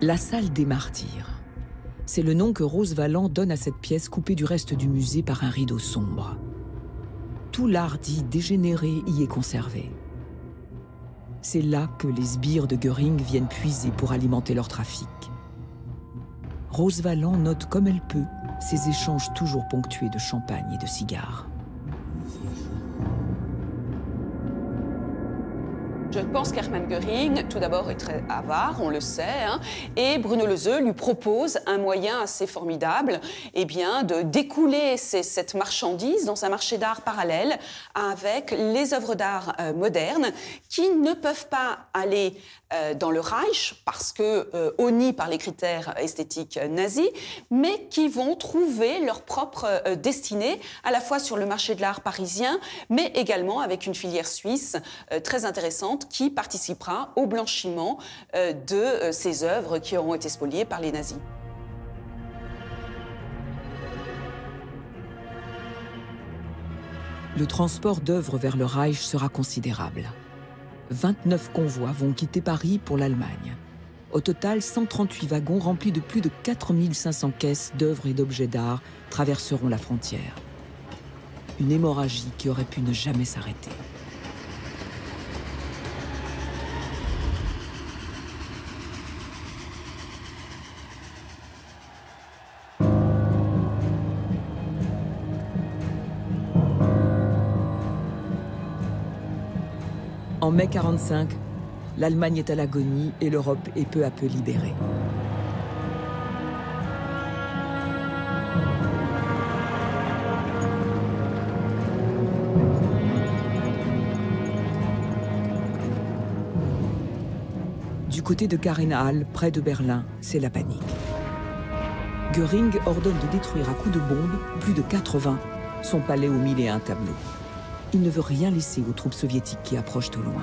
La salle des martyrs. C'est le nom que Rose Valland donne à cette pièce coupée du reste du musée par un rideau sombre. Tout l'art dit dégénéré y est conservé. C'est là que les sbires de Göring viennent puiser pour alimenter leur trafic. Rose Valland note comme elle peut ces échanges toujours ponctués de champagne et de cigares. Je pense qu'Hermann Göring, tout d'abord, est très avare, on le sait, hein, et Bruno Lose lui propose un moyen assez formidable de découler cette marchandise dans un marché d'art parallèle avec les œuvres d'art modernes qui ne peuvent pas aller dans le Reich parce que honnis par les critères esthétiques nazis, mais qui vont trouver leur propre destinée à la fois sur le marché de l'art parisien, mais également avec une filière suisse très intéressante qui participera au blanchiment de ces œuvres qui auront été spoliées par les nazis. Le transport d'œuvres vers le Reich sera considérable. 29 convois vont quitter Paris pour l'Allemagne. Au total, 138 wagons remplis de plus de 4500 caisses d'œuvres et d'objets d'art traverseront la frontière. Une hémorragie qui aurait pu ne jamais s'arrêter. En mai 1945, l'Allemagne est à l'agonie et l'Europe est peu à peu libérée. Du côté de Karenhal, près de Berlin, c'est la panique. Göring ordonne de détruire à coups de bombes, plus de 80, son palais aux 1001 tableaux. Il ne veut rien laisser aux troupes soviétiques qui approchent au loin.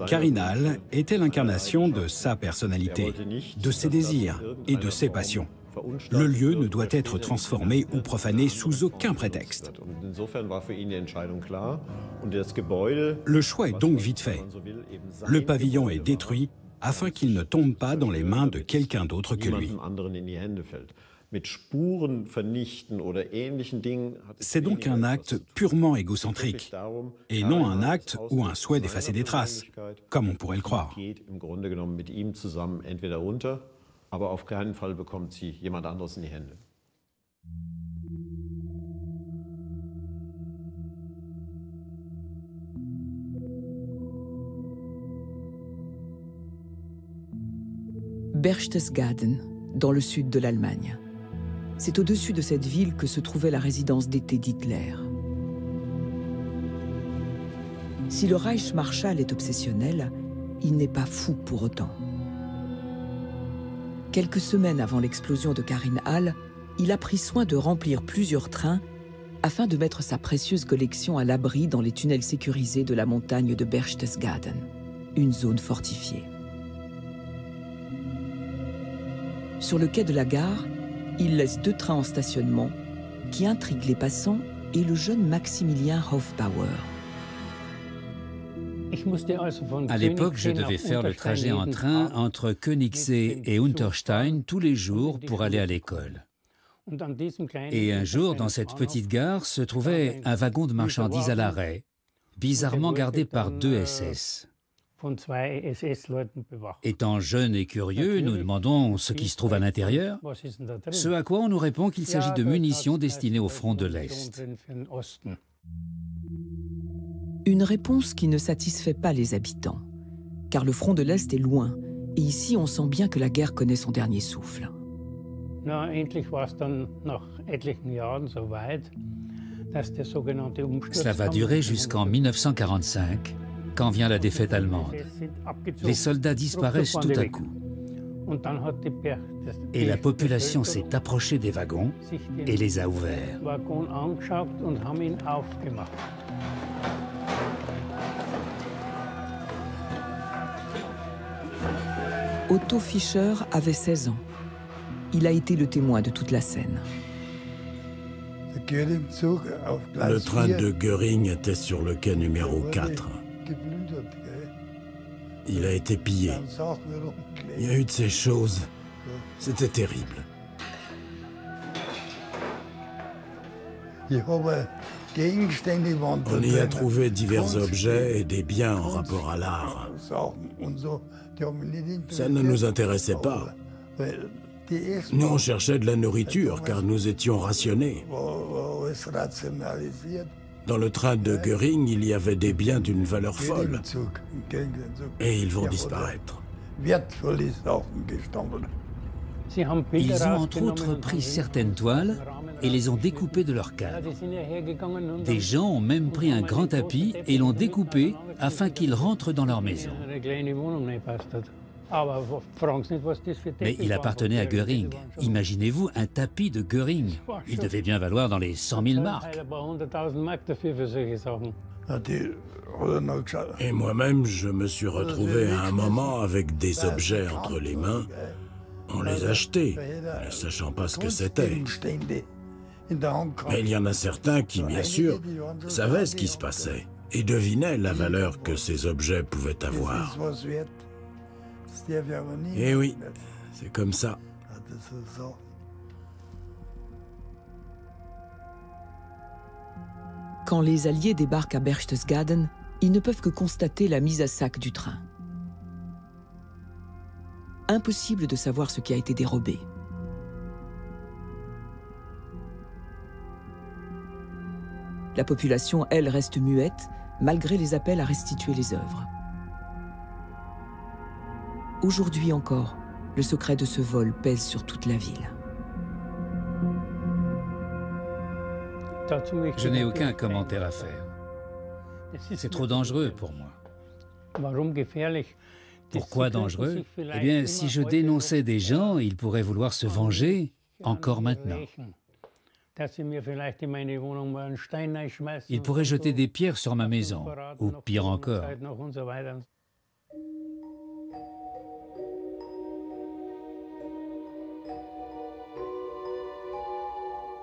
Karenhal était l'incarnation de sa personnalité, de ses désirs et de ses passions. Le lieu ne doit être transformé ou profané sous aucun prétexte. Le choix est donc vite fait. Le pavillon est détruit afin qu'il ne tombe pas dans les mains de quelqu'un d'autre que lui. C'est donc un acte purement égocentrique, et non un acte ou un souhait d'effacer des traces, comme on pourrait le croire. Berchtesgaden, dans le sud de l'Allemagne. C'est au-dessus de cette ville que se trouvait la résidence d'été d'Hitler. Si le Reichsmarschall est obsessionnel, il n'est pas fou pour autant. Quelques semaines avant l'explosion de Karin Hall, il a pris soin de remplir plusieurs trains afin de mettre sa précieuse collection à l'abri dans les tunnels sécurisés de la montagne de Berchtesgaden, une zone fortifiée. Sur le quai de la gare, il laisse 2 trains en stationnement qui intriguent les passants et le jeune Maximilien Hofbauer. À l'époque, je devais faire le trajet en train entre Königssee et Unterstein tous les jours pour aller à l'école. Et un jour, dans cette petite gare, se trouvait un wagon de marchandises à l'arrêt, bizarrement gardé par 2 SS. Étant jeunes et curieux, nous demandons ce qui se trouve à l'intérieur, ce à quoi on nous répond qu'il s'agit de munitions destinées au front de l'Est. Une réponse qui ne satisfait pas les habitants, car le front de l'Est est loin, et ici on sent bien que la guerre connaît son dernier souffle. Cela va durer jusqu'en 1945, quand vient la défaite allemande. Les soldats disparaissent tout à coup. Et la population s'est approchée des wagons et les a ouverts. Otto Fischer avait 16 ans. Il a été le témoin de toute la scène. Le train de Göring était sur le quai numéro 4. Il a été pillé. Il y a eu de ces choses. C'était terrible. On y a trouvé divers objets et des biens en rapport à l'art. Ça ne nous intéressait pas. Nous, on cherchait de la nourriture, car nous étions rationnés. Dans le train de Göring, il y avait des biens d'une valeur folle. Et ils vont disparaître. Ils ont entre autres pris certaines toiles et les ont découpées de leur cadre. Des gens ont même pris un grand tapis et l'ont découpé afin qu'il rentre dans leur maison. Mais il appartenait à Göring. Imaginez-vous un tapis de Göring. Il devait bien valoir dans les 100 000 marks. Et moi-même, je me suis retrouvé à un moment avec des objets entre les mains. On les achetait, ne sachant pas ce que c'était. Mais il y en a certains qui, bien sûr, savaient ce qui se passait et devinaient la valeur que ces objets pouvaient avoir. Et oui, c'est comme ça. Quand les Alliés débarquent à Berchtesgaden, ils ne peuvent que constater la mise à sac du train. Impossible de savoir ce qui a été dérobé. La population, elle, reste muette, malgré les appels à restituer les œuvres. Aujourd'hui encore, le secret de ce vol pèse sur toute la ville. Je n'ai aucun commentaire à faire. C'est trop dangereux pour moi. Pourquoi dangereux? Eh bien, si je dénonçais des gens, ils pourraient vouloir se venger, encore maintenant. Ils pourraient jeter des pierres sur ma maison, ou pire encore.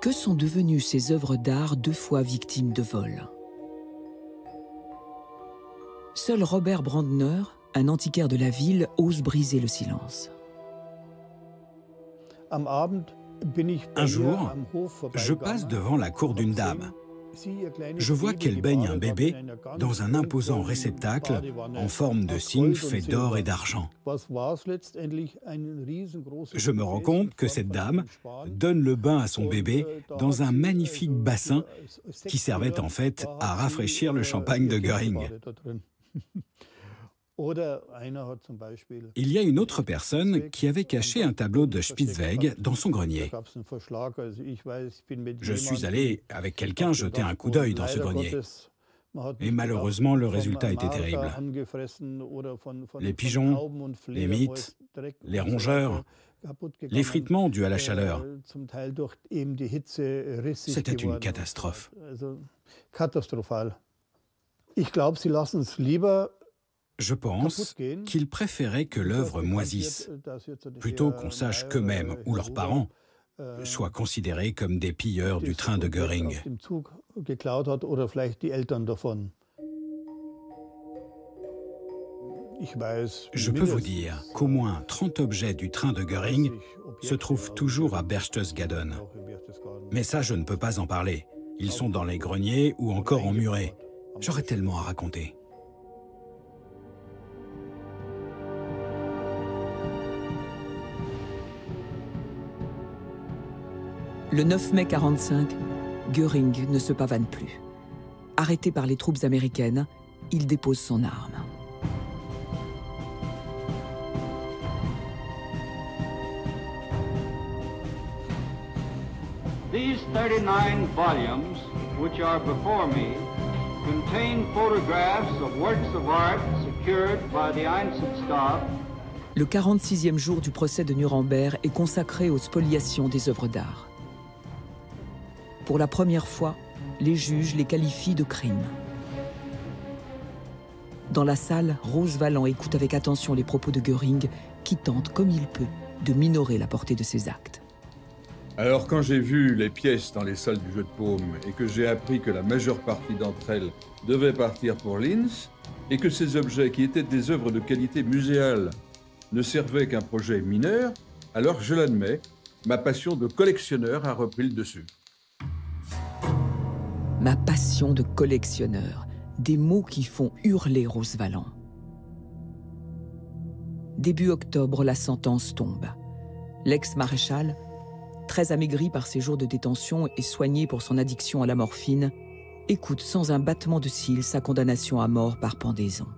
Que sont devenues ces œuvres d'art 2 fois victimes de vol? Seul Robert Brandner, un antiquaire de la ville, ose briser le silence. Un jour, je passe devant la cour d'une dame. Je vois qu'elle baigne un bébé dans un imposant réceptacle en forme de cygne fait d'or et d'argent. Je me rends compte que cette dame donne le bain à son bébé dans un magnifique bassin qui servait en fait à rafraîchir le champagne de Göring. Il y a une autre personne qui avait caché un tableau de Spitzweg dans son grenier. Je suis allé avec quelqu'un jeter un coup d'œil dans ce grenier. Et malheureusement, le résultat était terrible. Les pigeons, les mites, les rongeurs, l'effritement dû à la chaleur. C'était une catastrophe. Je pense qu'ils préféraient que l'œuvre moisisse, plutôt qu'on sache qu'eux-mêmes ou leurs parents soient considérés comme des pilleurs du train de Göring. Je peux vous dire qu'au moins 30 objets du train de Göring se trouvent toujours à Berchtesgaden. Mais ça, je ne peux pas en parler. Ils sont dans les greniers ou encore emmurés. J'aurais tellement à raconter. Le 9 mai 1945, Göring ne se pavane plus. Arrêté par les troupes américaines, il dépose son arme. These 39 volumes, which are before me, contain photographs of works of art secured by the Einsatzstab. Le 46e jour du procès de Nuremberg est consacré aux spoliations des œuvres d'art. Pour la première fois, les juges les qualifient de crimes. Dans la salle, Rose Valland écoute avec attention les propos de Göring, qui tente, comme il peut, de minorer la portée de ses actes. Alors quand j'ai vu les pièces dans les salles du jeu de paume et que j'ai appris que la majeure partie d'entre elles devaient partir pour Linz, et que ces objets qui étaient des œuvres de qualité muséale ne servaient qu'un projet mineur, alors je l'admets, ma passion de collectionneur a repris le dessus. Ma passion de collectionneur, des mots qui font hurler Rose Valland. Début octobre, la sentence tombe. L'ex-maréchal, très amaigri par ses jours de détention et soigné pour son addiction à la morphine, écoute sans un battement de cils sa condamnation à mort par pendaison.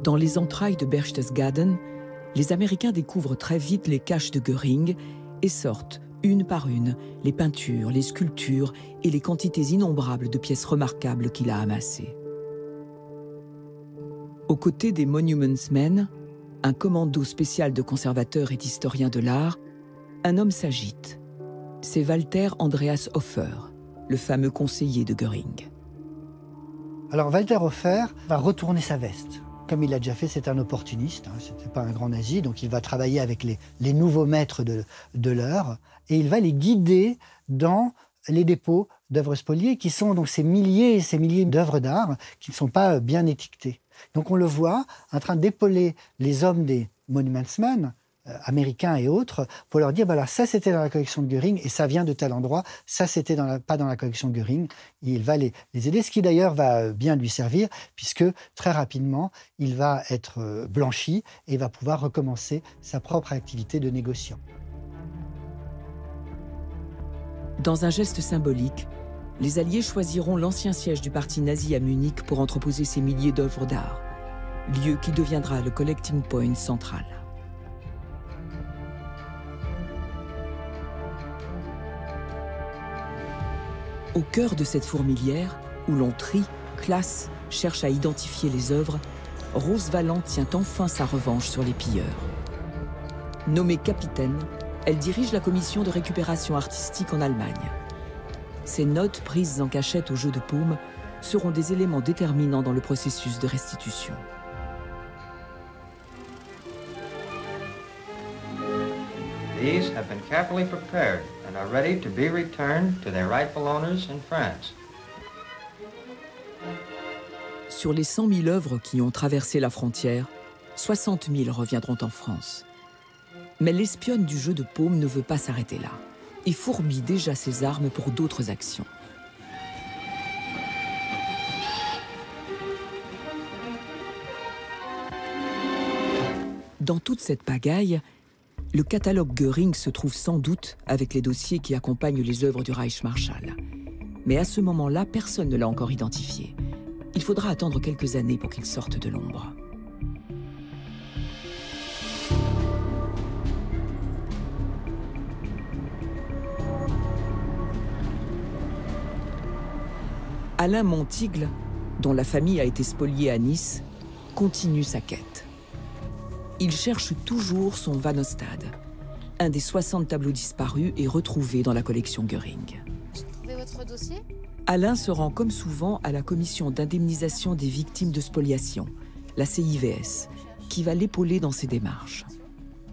Dans les entrailles de Berchtesgaden, les Américains découvrent très vite les caches de Göring et sortent, une par une, les peintures, les sculptures et les quantités innombrables de pièces remarquables qu'il a amassées. Aux côtés des Monuments Men, un commando spécial de conservateurs et d'historiens de l'art, un homme s'agite. C'est Walter Andreas Hofer, le fameux conseiller de Göring. Alors Walter Hofer va retourner sa veste. Comme il l'a déjà fait, c'est un opportuniste, hein, ce n'était pas un grand nazi, donc il va travailler avec les nouveaux maîtres de l'heure, et il va les guider dans les dépôts d'œuvres spoliées, qui sont donc ces milliers et ces milliers d'œuvres d'art qui ne sont pas bien étiquetées. Donc on le voit en train d'épauler les hommes des Monuments Men, américains et autres, pour leur dire, bah alors ça c'était dans la collection de Göring et ça vient de tel endroit, ça c'était pas dans la collection de Göring. Et il va les aider, ce qui d'ailleurs va bien lui servir, puisque très rapidement, il va être blanchi et va pouvoir recommencer sa propre activité de négociant. Dans un geste symbolique, les Alliés choisiront l'ancien siège du parti nazi à Munich pour entreposer ces milliers d'œuvres d'art, lieu qui deviendra le collecting point central. Au cœur de cette fourmilière, où l'on trie, classe, cherche à identifier les œuvres, Rose Valland tient enfin sa revanche sur les pilleurs. Nommée capitaine, elle dirige la commission de récupération artistique en Allemagne. Ses notes prises en cachette au jeu de paume seront des éléments déterminants dans le processus de restitution. These have been carefully prepared and are ready to be returned to their rightful owners in France. Sur les 100 000 œuvres qui ont traversé la frontière, 60 000 reviendront en France. Mais l'espionne du jeu de paume ne veut pas s'arrêter là et fourbit déjà ses armes pour d'autres actions. Dans toute cette pagaille, le catalogue Göring se trouve sans doute avec les dossiers qui accompagnent les œuvres du Reichsmarschall. Mais à ce moment-là, personne ne l'a encore identifié. Il faudra attendre quelques années pour qu'il sorte de l'ombre. Alain Montigle, dont la famille a été spoliée à Nice, continue sa quête. Il cherche toujours son Van Ostade, un des 60 tableaux disparus et retrouvés dans la collection Göring. J'ai trouvé votre dossier ? Alain se rend comme souvent à la commission d'indemnisation des victimes de spoliation, la CIVS, qui va l'épauler dans ses démarches.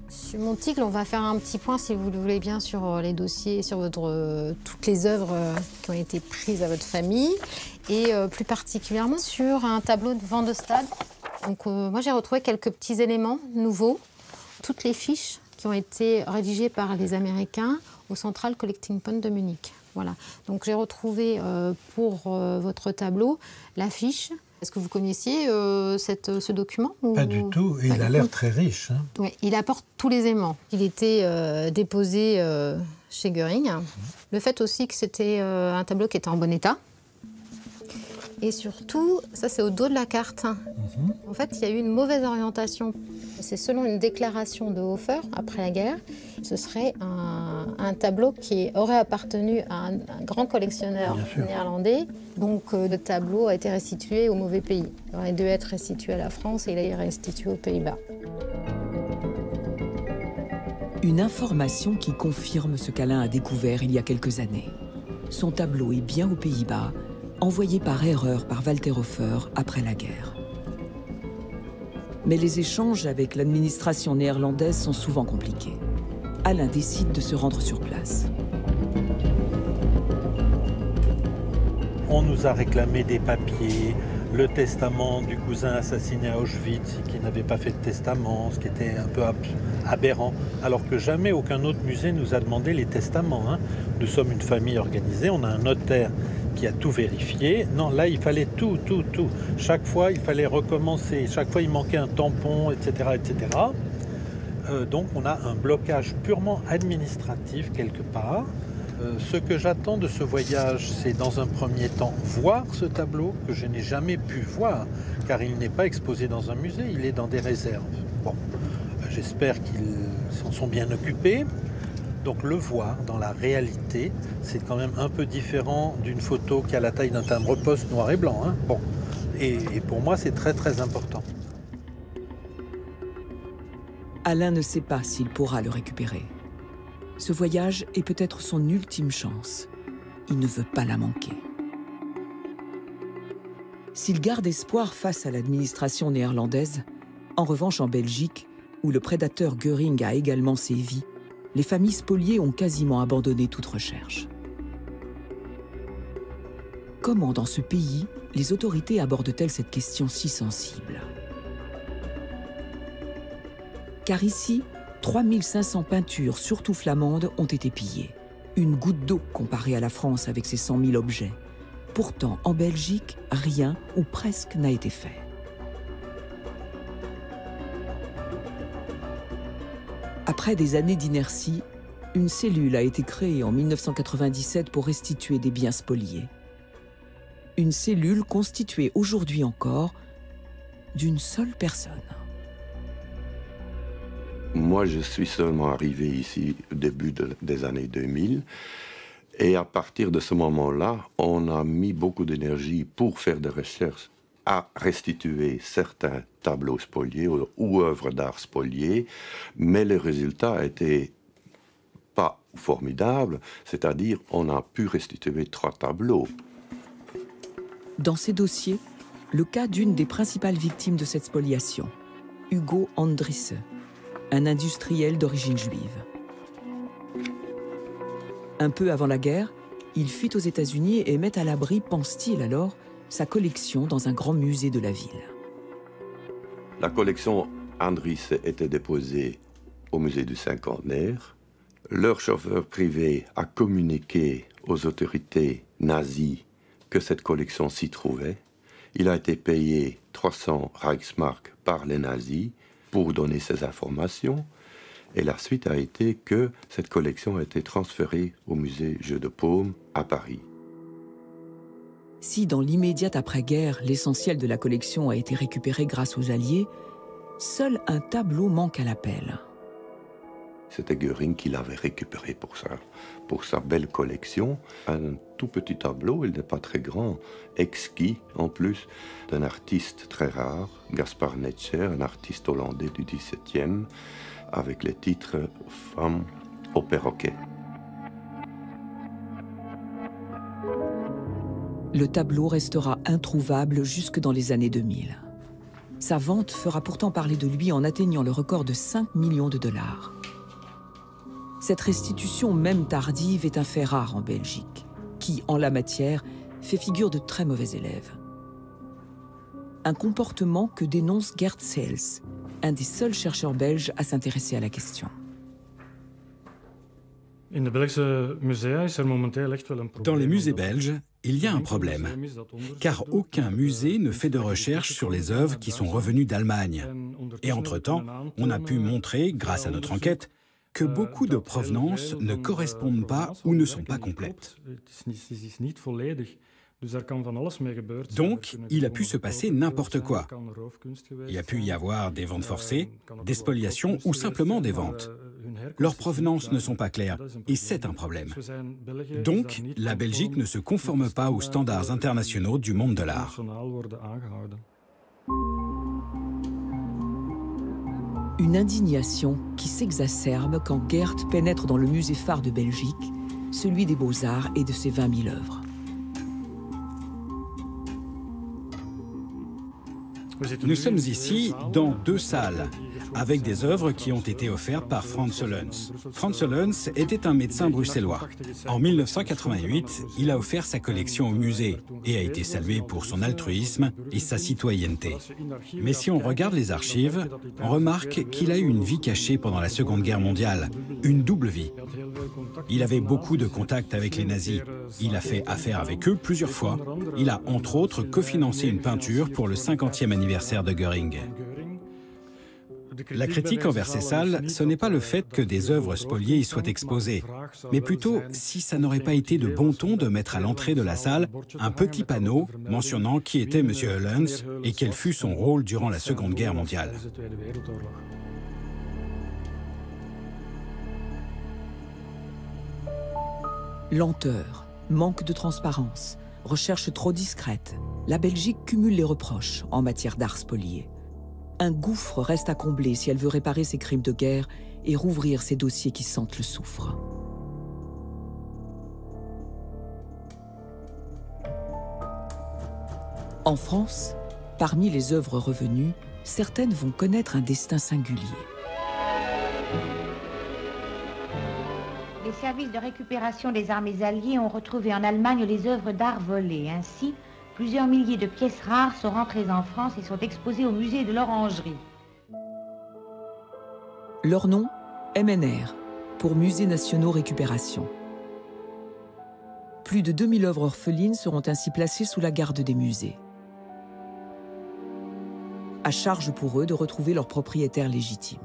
Monsieur Montigle, on va faire un petit point, si vous le voulez bien, sur les dossiers, sur toutes les œuvres qui ont été prises à votre famille, et plus particulièrement sur un tableau de Van Ostade. Donc moi j'ai retrouvé quelques petits éléments nouveaux, toutes les fiches qui ont été rédigées par les Américains au Central Collecting Point de Munich. Voilà. Donc j'ai retrouvé pour votre tableau la fiche. Est-ce que vous connaissiez ce document ou... Pas du tout, et il a l'air très riche. Hein. Oui, il apporte tous les éléments. Il était déposé chez Göring. Le fait aussi que c'était un tableau qui était en bon état. Et surtout, ça c'est au dos de la carte. En fait, il y a eu une mauvaise orientation. C'est selon une déclaration de Hofer, après la guerre, ce serait un tableau qui aurait appartenu à un grand collectionneur néerlandais. Donc le tableau a été restitué au mauvais pays. Il aurait dû être restitué à la France et il est restitué aux Pays-Bas. Une information qui confirme ce qu'Alain a découvert il y a quelques années. Son tableau est bien aux Pays-Bas, envoyé par erreur par Walter Hofer après la guerre. Mais les échanges avec l'administration néerlandaise sont souvent compliqués. Alain décide de se rendre sur place. On nous a réclamé des papiers, le testament du cousin assassiné à Auschwitz qui n'avait pas fait de testament, ce qui était un peu aberrant, alors que jamais aucun autre musée nous a demandé les testaments. Hein. Nous sommes une famille organisée, on a un notaire qui a tout vérifié. Non, là, il fallait tout. Chaque fois, il fallait recommencer. Chaque fois, il manquait un tampon, etc., etc. Donc, on a un blocage purement administratif quelque part. Ce que j'attends de ce voyage, c'est dans un premier temps voir ce tableau que je n'ai jamais pu voir, car il n'est pas exposé dans un musée, il est dans des réserves. Bon, j'espère qu'ils s'en sont bien occupés. Donc le voir dans la réalité, c'est quand même un peu différent d'une photo qui a la taille d'un timbre-poste noir et blanc. Hein. Bon. Et pour moi, c'est très très important. Alain ne sait pas s'il pourra le récupérer. Ce voyage est peut-être son ultime chance. Il ne veut pas la manquer. S'il garde espoir face à l'administration néerlandaise, en revanche en Belgique, où le prédateur Göring a également sévi, les familles spoliées ont quasiment abandonné toute recherche. Comment, dans ce pays, les autorités abordent-elles cette question si sensible? Car ici, 3500 peintures, surtout flamandes, ont été pillées. Une goutte d'eau comparée à la France avec ses 100 000 objets. Pourtant, en Belgique, rien ou presque n'a été fait. Après des années d'inertie, une cellule a été créée en 1997 pour restituer des biens spoliés. Une cellule constituée aujourd'hui encore d'une seule personne. Moi, je suis seulement arrivé ici au début des années 2000. Et à partir de ce moment-là, on a mis beaucoup d'énergie pour faire des recherches à restituer certains tableaux spoliés ou œuvres d'art spoliées, mais les résultats étaient pas formidables, c'est-à-dire on a pu restituer 3 tableaux. Dans ces dossiers, le cas d'une des principales victimes de cette spoliation, Hugo Andrisse, un industriel d'origine juive. Un peu avant la guerre, il fuit aux États-Unis et met à l'abri, pense-t-il alors, sa collection dans un grand musée de la ville. La collection Andrisse était déposée au musée du Cinquantenaire. Leur chauffeur privé a communiqué aux autorités nazies que cette collection s'y trouvait. Il a été payé 300 Reichsmark par les nazis pour donner ces informations. Et la suite a été que cette collection a été transférée au musée Jeu de Paume à Paris. Si dans l'immédiate après-guerre, l'essentiel de la collection a été récupéré grâce aux Alliés, seul un tableau manque à l'appel. C'était Göring qui l'avait récupéré pour sa belle collection. Un tout petit tableau, il n'est pas très grand, exquis en plus, d'un artiste très rare, Gaspar Netscher, un artiste hollandais du XVIIe, avec les titres « Femme au perroquet ». Le tableau restera introuvable jusque dans les années 2000. Sa vente fera pourtant parler de lui en atteignant le record de 5 millions de dollars. Cette restitution, même tardive, est un fait rare en Belgique, qui, en la matière, fait figure de très mauvais élève. Un comportement que dénonce Gert Seels, un des seuls chercheurs belges à s'intéresser à la question. Dans les musées belges, il y a un problème, car aucun musée ne fait de recherche sur les œuvres qui sont revenues d'Allemagne. Et entre-temps, on a pu montrer, grâce à notre enquête, que beaucoup de provenances ne correspondent pas ou ne sont pas complètes. Donc, il a pu se passer n'importe quoi. Il a pu y avoir des ventes forcées, des spoliations ou simplement des ventes. Leurs provenances ne sont pas claires, et c'est un problème. Donc, la Belgique ne se conforme pas aux standards internationaux du monde de l'art. Une indignation qui s'exacerbe quand Gert pénètre dans le musée phare de Belgique, celui des Beaux-Arts et de ses 20 000 œuvres. Nous sommes ici dans 2 salles, avec des œuvres qui ont été offertes par Frans Ohlens. Frans Ohlens était un médecin bruxellois. En 1988, il a offert sa collection au musée et a été salué pour son altruisme et sa citoyenneté. Mais si on regarde les archives, on remarque qu'il a eu une vie cachée pendant la Seconde Guerre mondiale, une double vie. Il avait beaucoup de contacts avec les nazis. Il a fait affaire avec eux plusieurs fois. Il a entre autres cofinancé une peinture pour le 50e anniversaire de Göring. La critique envers ces salles, ce n'est pas le fait que des œuvres spoliées y soient exposées, mais plutôt si ça n'aurait pas été de bon ton de mettre à l'entrée de la salle un petit panneau mentionnant qui était M. Ohlens et quel fut son rôle durant la Seconde Guerre mondiale. Lenteur, manque de transparence, recherche trop discrète. La Belgique cumule les reproches en matière d'art spolié. Un gouffre reste à combler si elle veut réparer ses crimes de guerre et rouvrir ses dossiers qui sentent le soufre. En France, parmi les œuvres revenues, certaines vont connaître un destin singulier. Les services de récupération des armées alliées ont retrouvé en Allemagne les œuvres d'art volées. Ainsi, plusieurs milliers de pièces rares sont rentrées en France et sont exposées au musée de l'Orangerie. Leur nom, MNR, pour Musées Nationaux Récupération. Plus de 2000 œuvres orphelines seront ainsi placées sous la garde des musées. À charge pour eux de retrouver leur propriétaire légitime.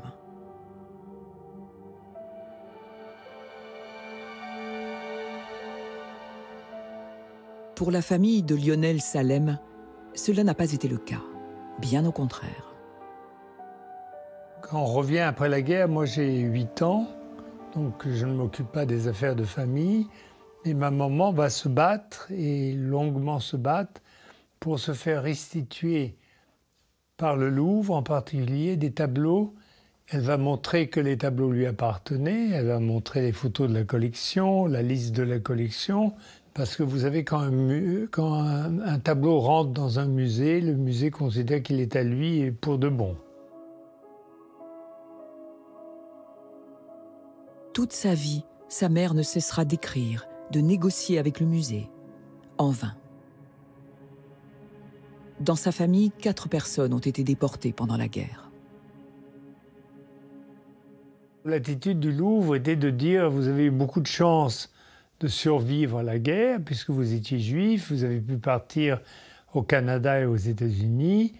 Pour la famille de Lionel Salem, cela n'a pas été le cas, bien au contraire. Quand on revient après la guerre, moi j'ai 8 ans, donc je ne m'occupe pas des affaires de famille, et ma maman va se battre, et longuement se battre, pour se faire restituer par le Louvre, en particulier, des tableaux. Elle va montrer que les tableaux lui appartenaient, elle va montrer les photos de la collection, la liste de la collection, Parce que vous savez, quand un tableau rentre dans un musée, le musée considère qu'il est à lui et pour de bon. Toute sa vie, sa mère ne cessera d'écrire, de négocier avec le musée. En vain. Dans sa famille, 4 personnes ont été déportées pendant la guerre. L'attitude du Louvre était de dire « vous avez eu beaucoup de chance de survivre à la guerre, puisque vous étiez juif, vous avez pu partir au Canada et aux États-Unis,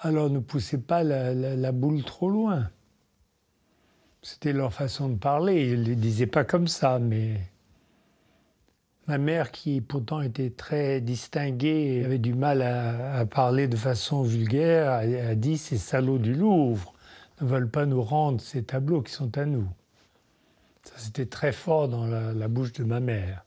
alors ne poussez pas la boule trop loin ». C'était leur façon de parler. Ils ne le disaient pas comme ça, mais... Ma mère, qui pourtant était très distinguée et avait du mal à parler de façon vulgaire, a dit « ces salauds du Louvre ne veulent pas nous rendre ces tableaux qui sont à nous ». Ça, c'était très fort dans la bouche de ma mère.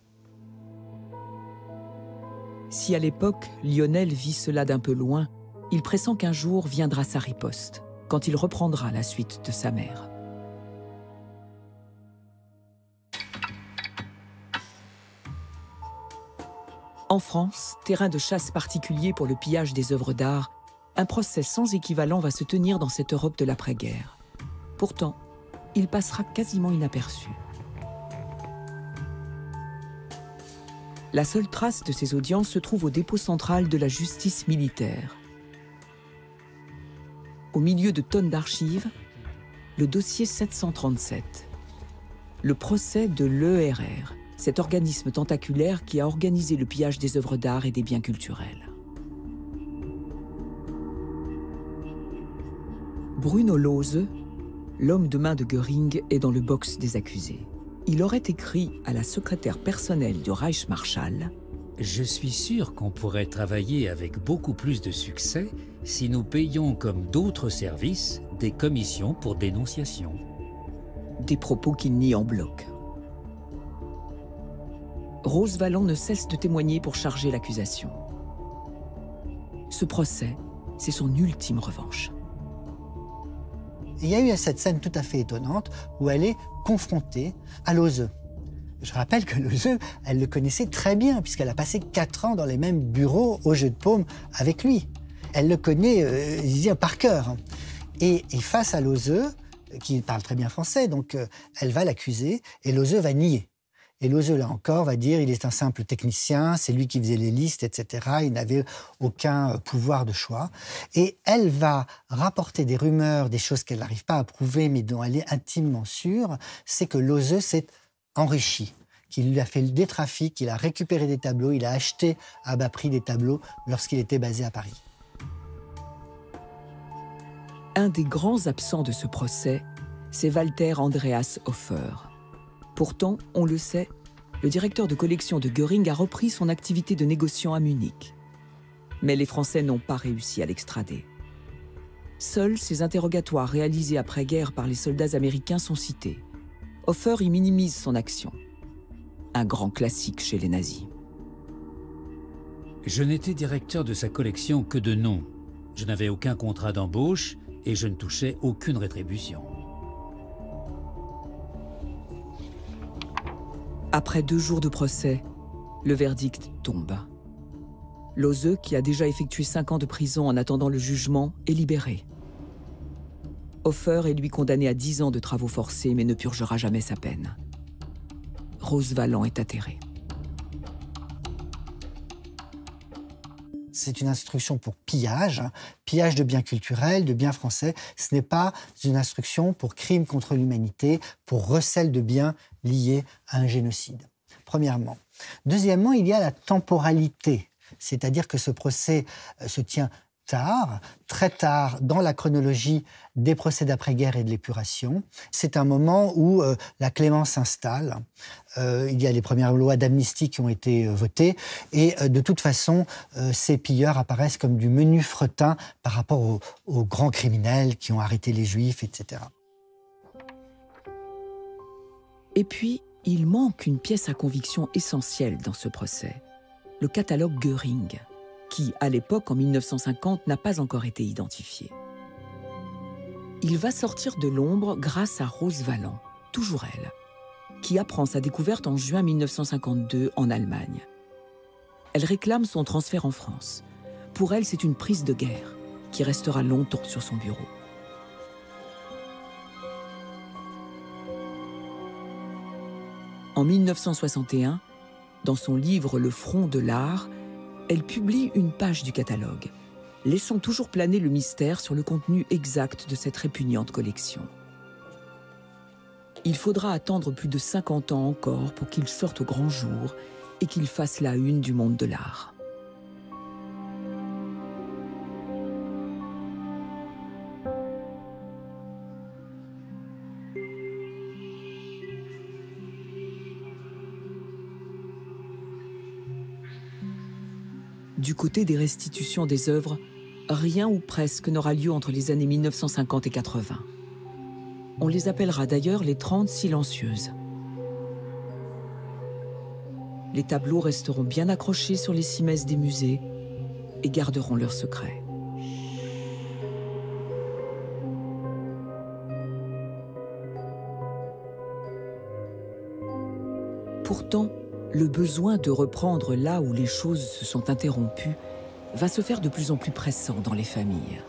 Si à l'époque, Lionel vit cela d'un peu loin, il pressent qu'un jour viendra sa riposte, quand il reprendra la suite de sa mère. En France, terrain de chasse particulier pour le pillage des œuvres d'art, un procès sans équivalent va se tenir dans cette Europe de l'après-guerre. Pourtant, il passera quasiment inaperçu. La seule trace de ces audiences se trouve au dépôt central de la justice militaire. Au milieu de tonnes d'archives, le dossier 737, le procès de l'ERR, cet organisme tentaculaire qui a organisé le pillage des œuvres d'art et des biens culturels. Bruno Lose, l'homme de main de Göring, est dans le box des accusés. Il aurait écrit à la secrétaire personnelle du Reichsmarschall « Je suis sûr qu'on pourrait travailler avec beaucoup plus de succès si nous payions comme d'autres services des commissions pour dénonciation. » Des propos qu'il nie en bloc. Rose Valland ne cesse de témoigner pour charger l'accusation. Ce procès, c'est son ultime revanche. Il y a eu cette scène tout à fait étonnante où elle est confrontée à Lose. Je rappelle que Lose, elle le connaissait très bien puisqu'elle a passé 4 ans dans les mêmes bureaux au Jeu de Paume avec lui. Elle le connaît par cœur. Et face à Lose, qui parle très bien français, donc elle va l'accuser et Lose va nier. Et Lose, là encore, va dire il est un simple technicien, c'est lui qui faisait les listes, etc. Il n'avait aucun pouvoir de choix. Et elle va rapporter des rumeurs, des choses qu'elle n'arrive pas à prouver, mais dont elle est intimement sûre, c'est que Lose s'est enrichi, qu'il lui a fait des trafics, qu'il a récupéré des tableaux, il a acheté à bas prix des tableaux lorsqu'il était basé à Paris. Un des grands absents de ce procès, c'est Walter Andreas Hofer. Pourtant, on le sait, le directeur de collection de Göring a repris son activité de négociant à Munich. Mais les Français n'ont pas réussi à l'extrader. Seuls ces interrogatoires réalisés après-guerre par les soldats américains sont cités. Hofer y minimise son action. Un grand classique chez les nazis. Je n'étais directeur de sa collection que de nom. Je n'avais aucun contrat d'embauche et je ne touchais aucune rétribution. Après 2 jours de procès, le verdict tombe. Lose, qui a déjà effectué 5 ans de prison en attendant le jugement, est libéré. Hofer est lui condamné à 10 ans de travaux forcés, mais ne purgera jamais sa peine. Rose Valland est atterrée. C'est une instruction pour pillage, pillage de biens culturels, de biens français. Ce n'est pas une instruction pour crime contre l'humanité, pour recel de biens liés à un génocide, premièrement. Deuxièmement, il y a la temporalité, c'est-à-dire que ce procès se tient tard, très tard dans la chronologie des procès d'après-guerre et de l'épuration. C'est un moment où la clémence s'installe. Il y a les premières lois d'amnistie qui ont été votées et de toute façon, ces pilleurs apparaissent comme du menu fretin par rapport aux grands criminels qui ont arrêté les Juifs, etc. Et puis, il manque une pièce à conviction essentielle dans ce procès, le catalogue Göring, qui, à l'époque, en 1950, n'a pas encore été identifié. Il va sortir de l'ombre grâce à Rose Valland, toujours elle, qui apprend sa découverte en juin 1952 en Allemagne. Elle réclame son transfert en France. Pour elle, c'est une prise de guerre qui restera longtemps sur son bureau. En 1961, dans son livre Le front de l'art, elle publie une page du catalogue, laissant toujours planer le mystère sur le contenu exact de cette répugnante collection. Il faudra attendre plus de 50 ans encore pour qu'il sorte au grand jour et qu'il fasse la une du monde de l'art. Du côté des restitutions des œuvres, rien ou presque n'aura lieu entre les années 1950 et 80. On les appellera d'ailleurs les 30 silencieuses. Les tableaux resteront bien accrochés sur les cimaises des musées et garderont leurs secrets. Pourtant, le besoin de reprendre là où les choses se sont interrompues va se faire de plus en plus pressant dans les familles.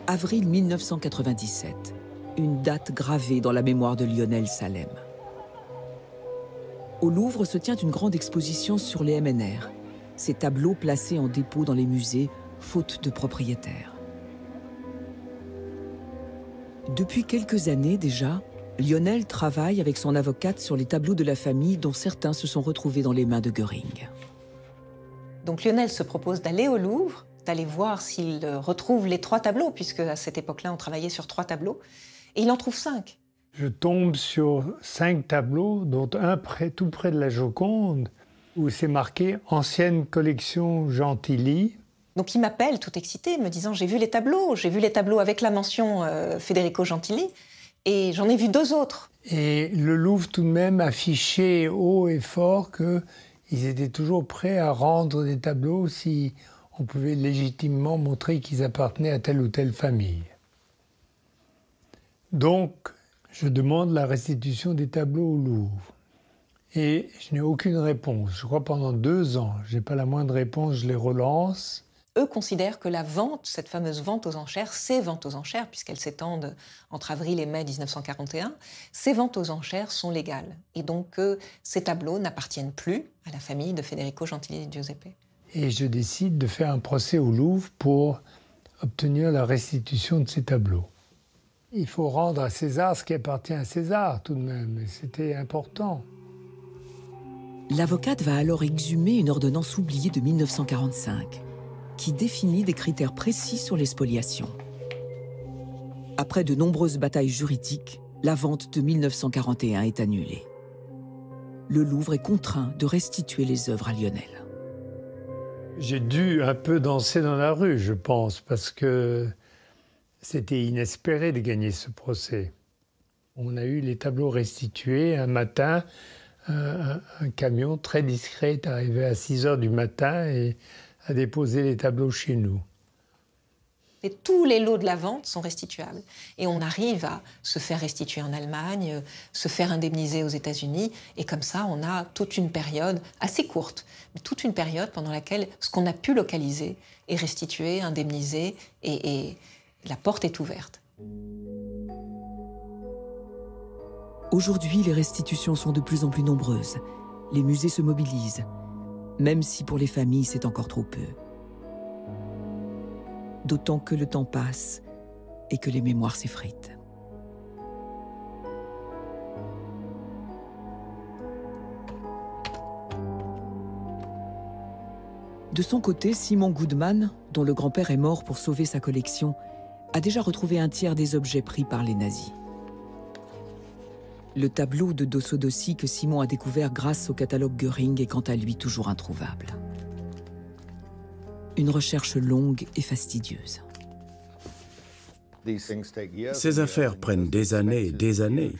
Avril 1997, une date gravée dans la mémoire de Lionel Salem. Au Louvre se tient une grande exposition sur les MNR, ces tableaux placés en dépôt dans les musées, faute de propriétaires. Depuis quelques années déjà, Lionel travaille avec son avocate sur les tableaux de la famille dont certains se sont retrouvés dans les mains de Göring. Donc Lionel se propose d'aller au Louvre, d'aller voir s'il retrouve les 3 tableaux, puisque à cette époque-là, on travaillait sur 3 tableaux, et il en trouve 5. Je tombe sur 5 tableaux, dont un tout près de la Joconde, où c'est marqué « Ancienne collection Gentilly ». Donc il m'appelle tout excité, me disant « J'ai vu les tableaux avec la mention Federico Gentilly ». Et j'en ai vu 2 autres. Et le Louvre tout de même affichait haut et fort qu'ils étaient toujours prêts à rendre des tableaux si on pouvait légitimement montrer qu'ils appartenaient à telle ou telle famille. Donc, je demande la restitution des tableaux au Louvre. Et je n'ai aucune réponse. Je crois pendant 2 ans. Je n'ai pas la moindre réponse, je les relance. Eux considèrent que la vente, cette fameuse vente aux enchères, ces ventes aux enchères, puisqu'elles s'étendent entre avril et mai 1941, ces ventes aux enchères sont légales. Et donc ces tableaux n'appartiennent plus à la famille de Federico Gentilly di Giuseppe. Et je décide de faire un procès au Louvre pour obtenir la restitution de ces tableaux. Il faut rendre à César ce qui appartient à César tout de même, et c'était important. L'avocate va alors exhumer une ordonnance oubliée de 1945. Qui définit des critères précis sur les spoliations. Après de nombreuses batailles juridiques, la vente de 1941 est annulée. Le Louvre est contraint de restituer les œuvres à Lionel. J'ai dû un peu danser dans la rue, je pense, parce que c'était inespéré de gagner ce procès. On a eu les tableaux restitués un matin. Un camion très discret est arrivé à 6 h du matin et à déposer les tableaux chez nous. Et tous les lots de la vente sont restituables. Et on arrive à se faire restituer en Allemagne, se faire indemniser aux États-Unis. Et comme ça, on a toute une période assez courte, mais toute une période pendant laquelle ce qu'on a pu localiser est restitué, indemnisé, et la porte est ouverte. Aujourd'hui, les restitutions sont de plus en plus nombreuses. Les musées se mobilisent. Même si pour les familles, c'est encore trop peu. D'autant que le temps passe et que les mémoires s'effritent. De son côté, Simon Goodman, dont le grand-père est mort pour sauver sa collection, a déjà retrouvé un tiers des objets pris par les nazis. Le tableau de Dossodossi que Simon a découvert grâce au catalogue Göring est quant à lui toujours introuvable. Une recherche longue et fastidieuse. Ces affaires prennent des années et des années.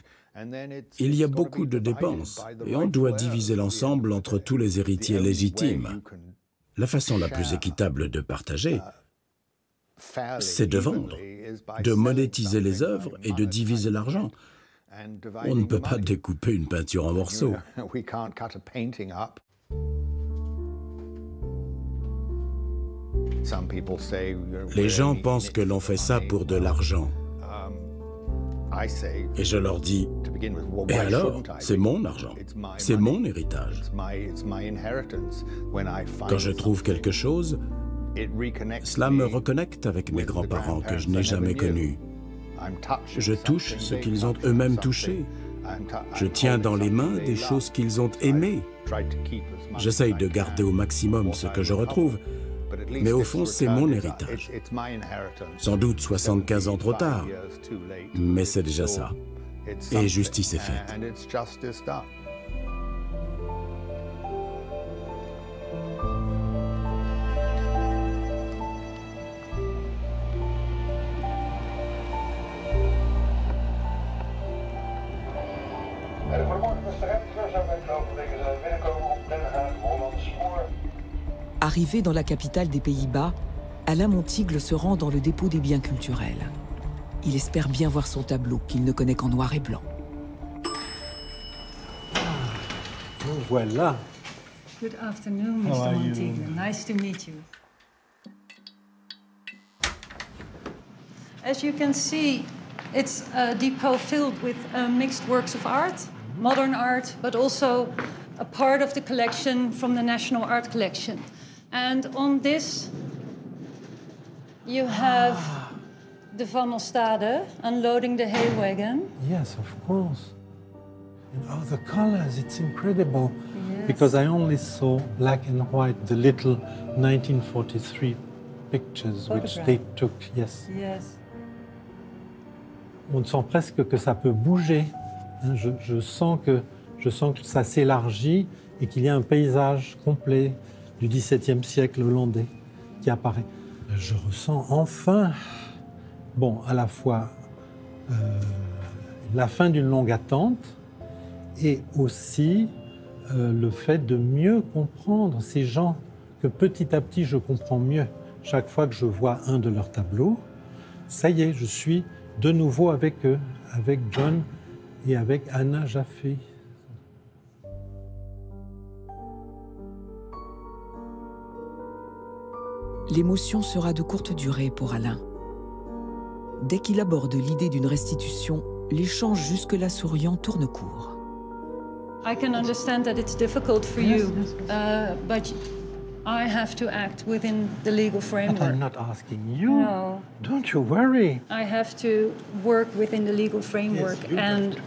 Il y a beaucoup de dépenses et on doit diviser l'ensemble entre tous les héritiers légitimes. La façon la plus équitable de partager, c'est de vendre, de monétiser les œuvres et de diviser l'argent. On ne peut pas découper une peinture en morceaux. Les gens pensent que l'on fait ça pour de l'argent. Et je leur dis, et alors, c'est mon argent, c'est mon héritage. Quand je trouve quelque chose, cela me reconnecte avec mes grands-parents que je n'ai jamais connus. Je touche ce qu'ils ont eux-mêmes touché. Je tiens dans les mains des choses qu'ils ont aimées. J'essaye de garder au maximum ce que je retrouve, mais au fond, c'est mon héritage. Sans doute 75 ans trop tard, mais c'est déjà ça. Et justice est faite. Arrivé dans la capitale des Pays-Bas, Alain Montigle se rend dans le dépôt des biens culturels. Il espère bien voir son tableau, qu'il ne connaît qu'en noir et blanc. Voilà. Good afternoon, Mr. Montigle. Nice to meet you. As you can see, it's a depot filled with mixed works of art, modern art, but also a part of the collection from the National Art Collection. And on this, you have the Van Ostade unloading the hay wagon. Yes, of course. And oh, the colors, it's incredible. Yes. Because I only saw black and white, the little 1943 pictures which they took, yes. Yes. On sent presque que ça peut bouger. Je sens que ça s'élargit et qu'il y a un paysage complet du XVIIe siècle hollandais qui apparaît. Je ressens enfin, bon, à la fois la fin d'une longue attente et aussi le fait de mieux comprendre ces gens que petit à petit je comprends mieux. Chaque fois que je vois un de leurs tableaux, ça y est, je suis de nouveau avec eux, avec John et avec Anna Jaffé. L'émotion sera de courte durée pour Alain. Dès qu'il aborde l'idée d'une restitution, l'échange jusque-là souriant tourne court. I can understand that it's difficult for you, but I have to act within the legal framework. But I'm not asking you. No. Don't you worry. I have to work within the legal framework and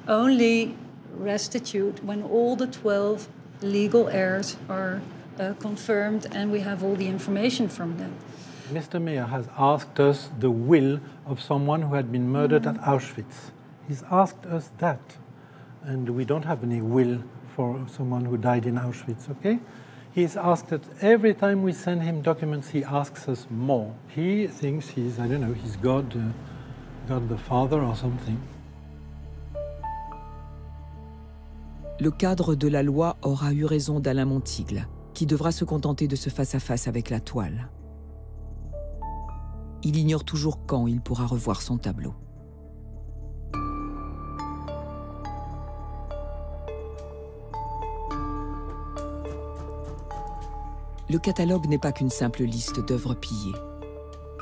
only restitute when all the 12 legal heirs are confirmed and we have all the information from them. Mr. Mayor has asked us the will of someone who had been murdered at Auschwitz. He's asked us that. And we don't have any will for someone who died in Auschwitz, okay? He's asked that every time we send him documents, he asks us more. He thinks he's, I don't know, he's God the Father or something. Le cadre de la loi aura eu raison d'Alain Montigle, qui devra se contenter de ce face-à-face avec la toile. Il ignore toujours quand il pourra revoir son tableau. Le catalogue n'est pas qu'une simple liste d'œuvres pillées.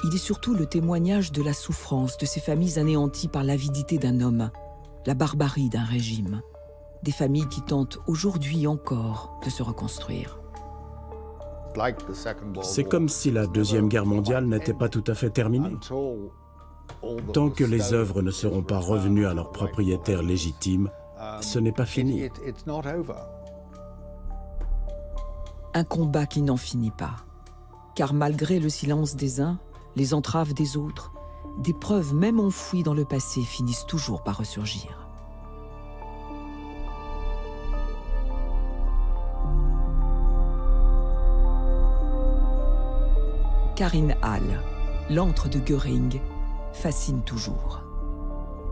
Il est surtout le témoignage de la souffrance de ces familles anéanties par l'avidité d'un homme, la barbarie d'un régime. Des familles qui tentent aujourd'hui encore de se reconstruire. C'est comme si la Deuxième Guerre mondiale n'était pas tout à fait terminée. Tant que les œuvres ne seront pas revenues à leurs propriétaires légitimes, ce n'est pas fini. Un combat qui n'en finit pas. Car malgré le silence des uns, les entraves des autres, des preuves même enfouies dans le passé finissent toujours par ressurgir. Karin Hall, l'antre de Göring, fascine toujours.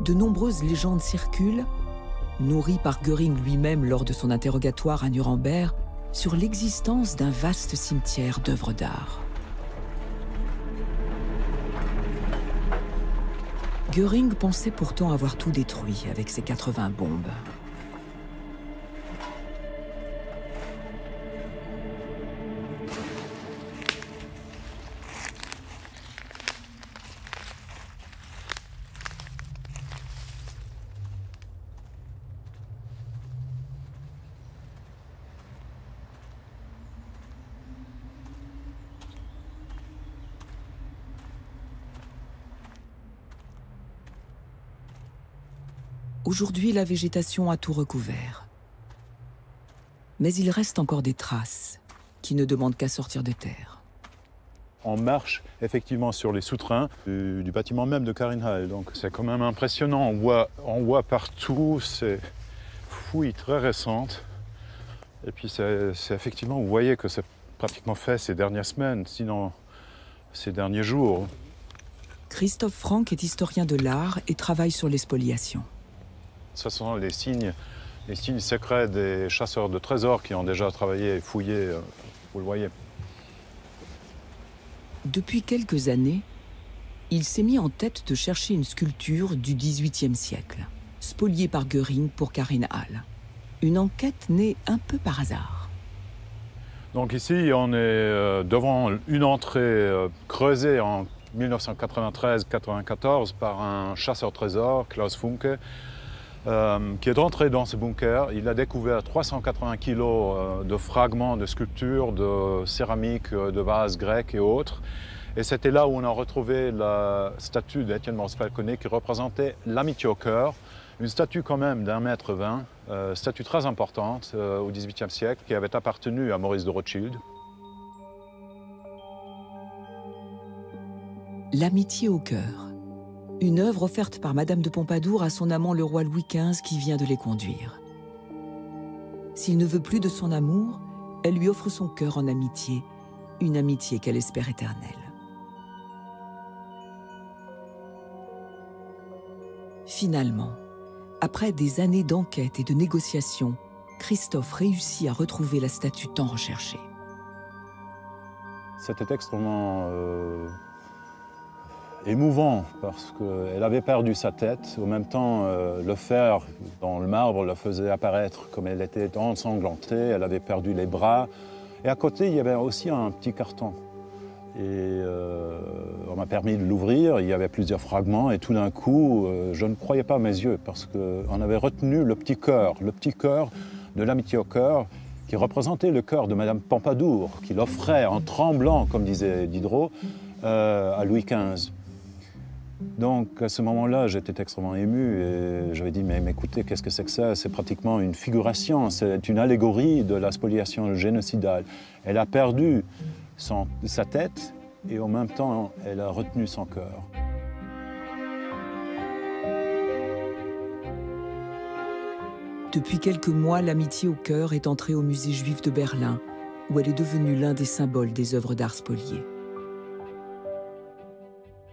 De nombreuses légendes circulent, nourries par Göring lui-même lors de son interrogatoire à Nuremberg, sur l'existence d'un vaste cimetière d'œuvres d'art. Göring pensait pourtant avoir tout détruit avec ses 80 bombes. Aujourd'hui, la végétation a tout recouvert. Mais il reste encore des traces qui ne demandent qu'à sortir de terre. On marche effectivement sur les souterrains du bâtiment même de Carinhall. Donc c'est quand même impressionnant. On voit partout ces fouilles très récentes. Et puis c'est effectivement, vous voyez que c'est pratiquement fait ces dernières semaines, sinon ces derniers jours. Christophe Franck est historien de l'art et travaille sur les spoliations. Ce sont les signes secrets des chasseurs de trésors qui ont déjà travaillé et fouillé, vous le voyez. Depuis quelques années, il s'est mis en tête de chercher une sculpture du XVIIIe siècle, spoliée par Göring pour Carinhall. Une enquête née un peu par hasard. Donc ici, on est devant une entrée creusée en 1993-94 par un chasseur-trésor, Klaus Funke, qui est entré dans ce bunker. Il a découvert 380 kilos de fragments de sculptures, de céramique, de vases grecs et autres. Et c'était là où on a retrouvé la statue d'Étienne Morse-Falconet qui représentait l'amitié au cœur, une statue quand même d'1,20 m, statue très importante au XVIIIe siècle qui avait appartenu à Maurice de Rothschild. L'amitié au cœur. Une œuvre offerte par Madame de Pompadour à son amant le roi Louis XV qui vient de les conduire. S'il ne veut plus de son amour, elle lui offre son cœur en amitié, une amitié qu'elle espère éternelle. Finalement, après des années d'enquête et de négociations, Christophe réussit à retrouver la statue tant recherchée. C'était extrêmement émouvant parce qu'elle avait perdu sa tête. En même temps, le fer dans le marbre la faisait apparaître comme elle était ensanglantée. Elle avait perdu les bras. Et à côté, il y avait aussi un petit carton. Et on m'a permis de l'ouvrir. Il y avait plusieurs fragments. Et tout d'un coup, je ne croyais pas à mes yeux parce qu'on avait retenu le petit cœur de l'amitié au cœur, qui représentait le cœur de Madame Pompadour, qu'il offrait en tremblant, comme disait Diderot, à Louis XV. Donc à ce moment-là, j'étais extrêmement ému et j'avais dit mais écoutez, qu'est-ce que c'est que ça? C'est pratiquement une figuration, c'est une allégorie de la spoliation génocidale. Elle a perdu sa tête et en même temps, elle a retenu son cœur. Depuis quelques mois, l'amitié au cœur est entrée au musée juif de Berlin, où elle est devenue l'un des symboles des œuvres d'art spoliées.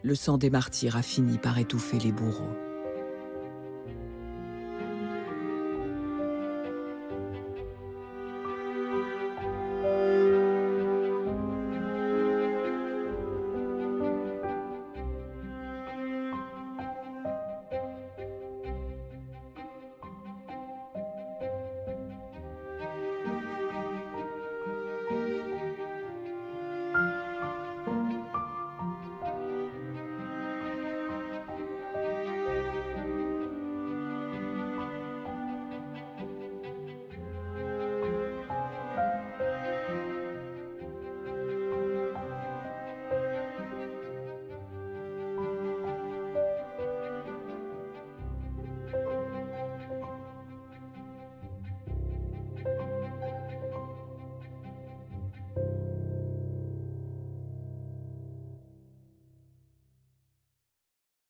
Le sang des martyrs a fini par étouffer les bourreaux.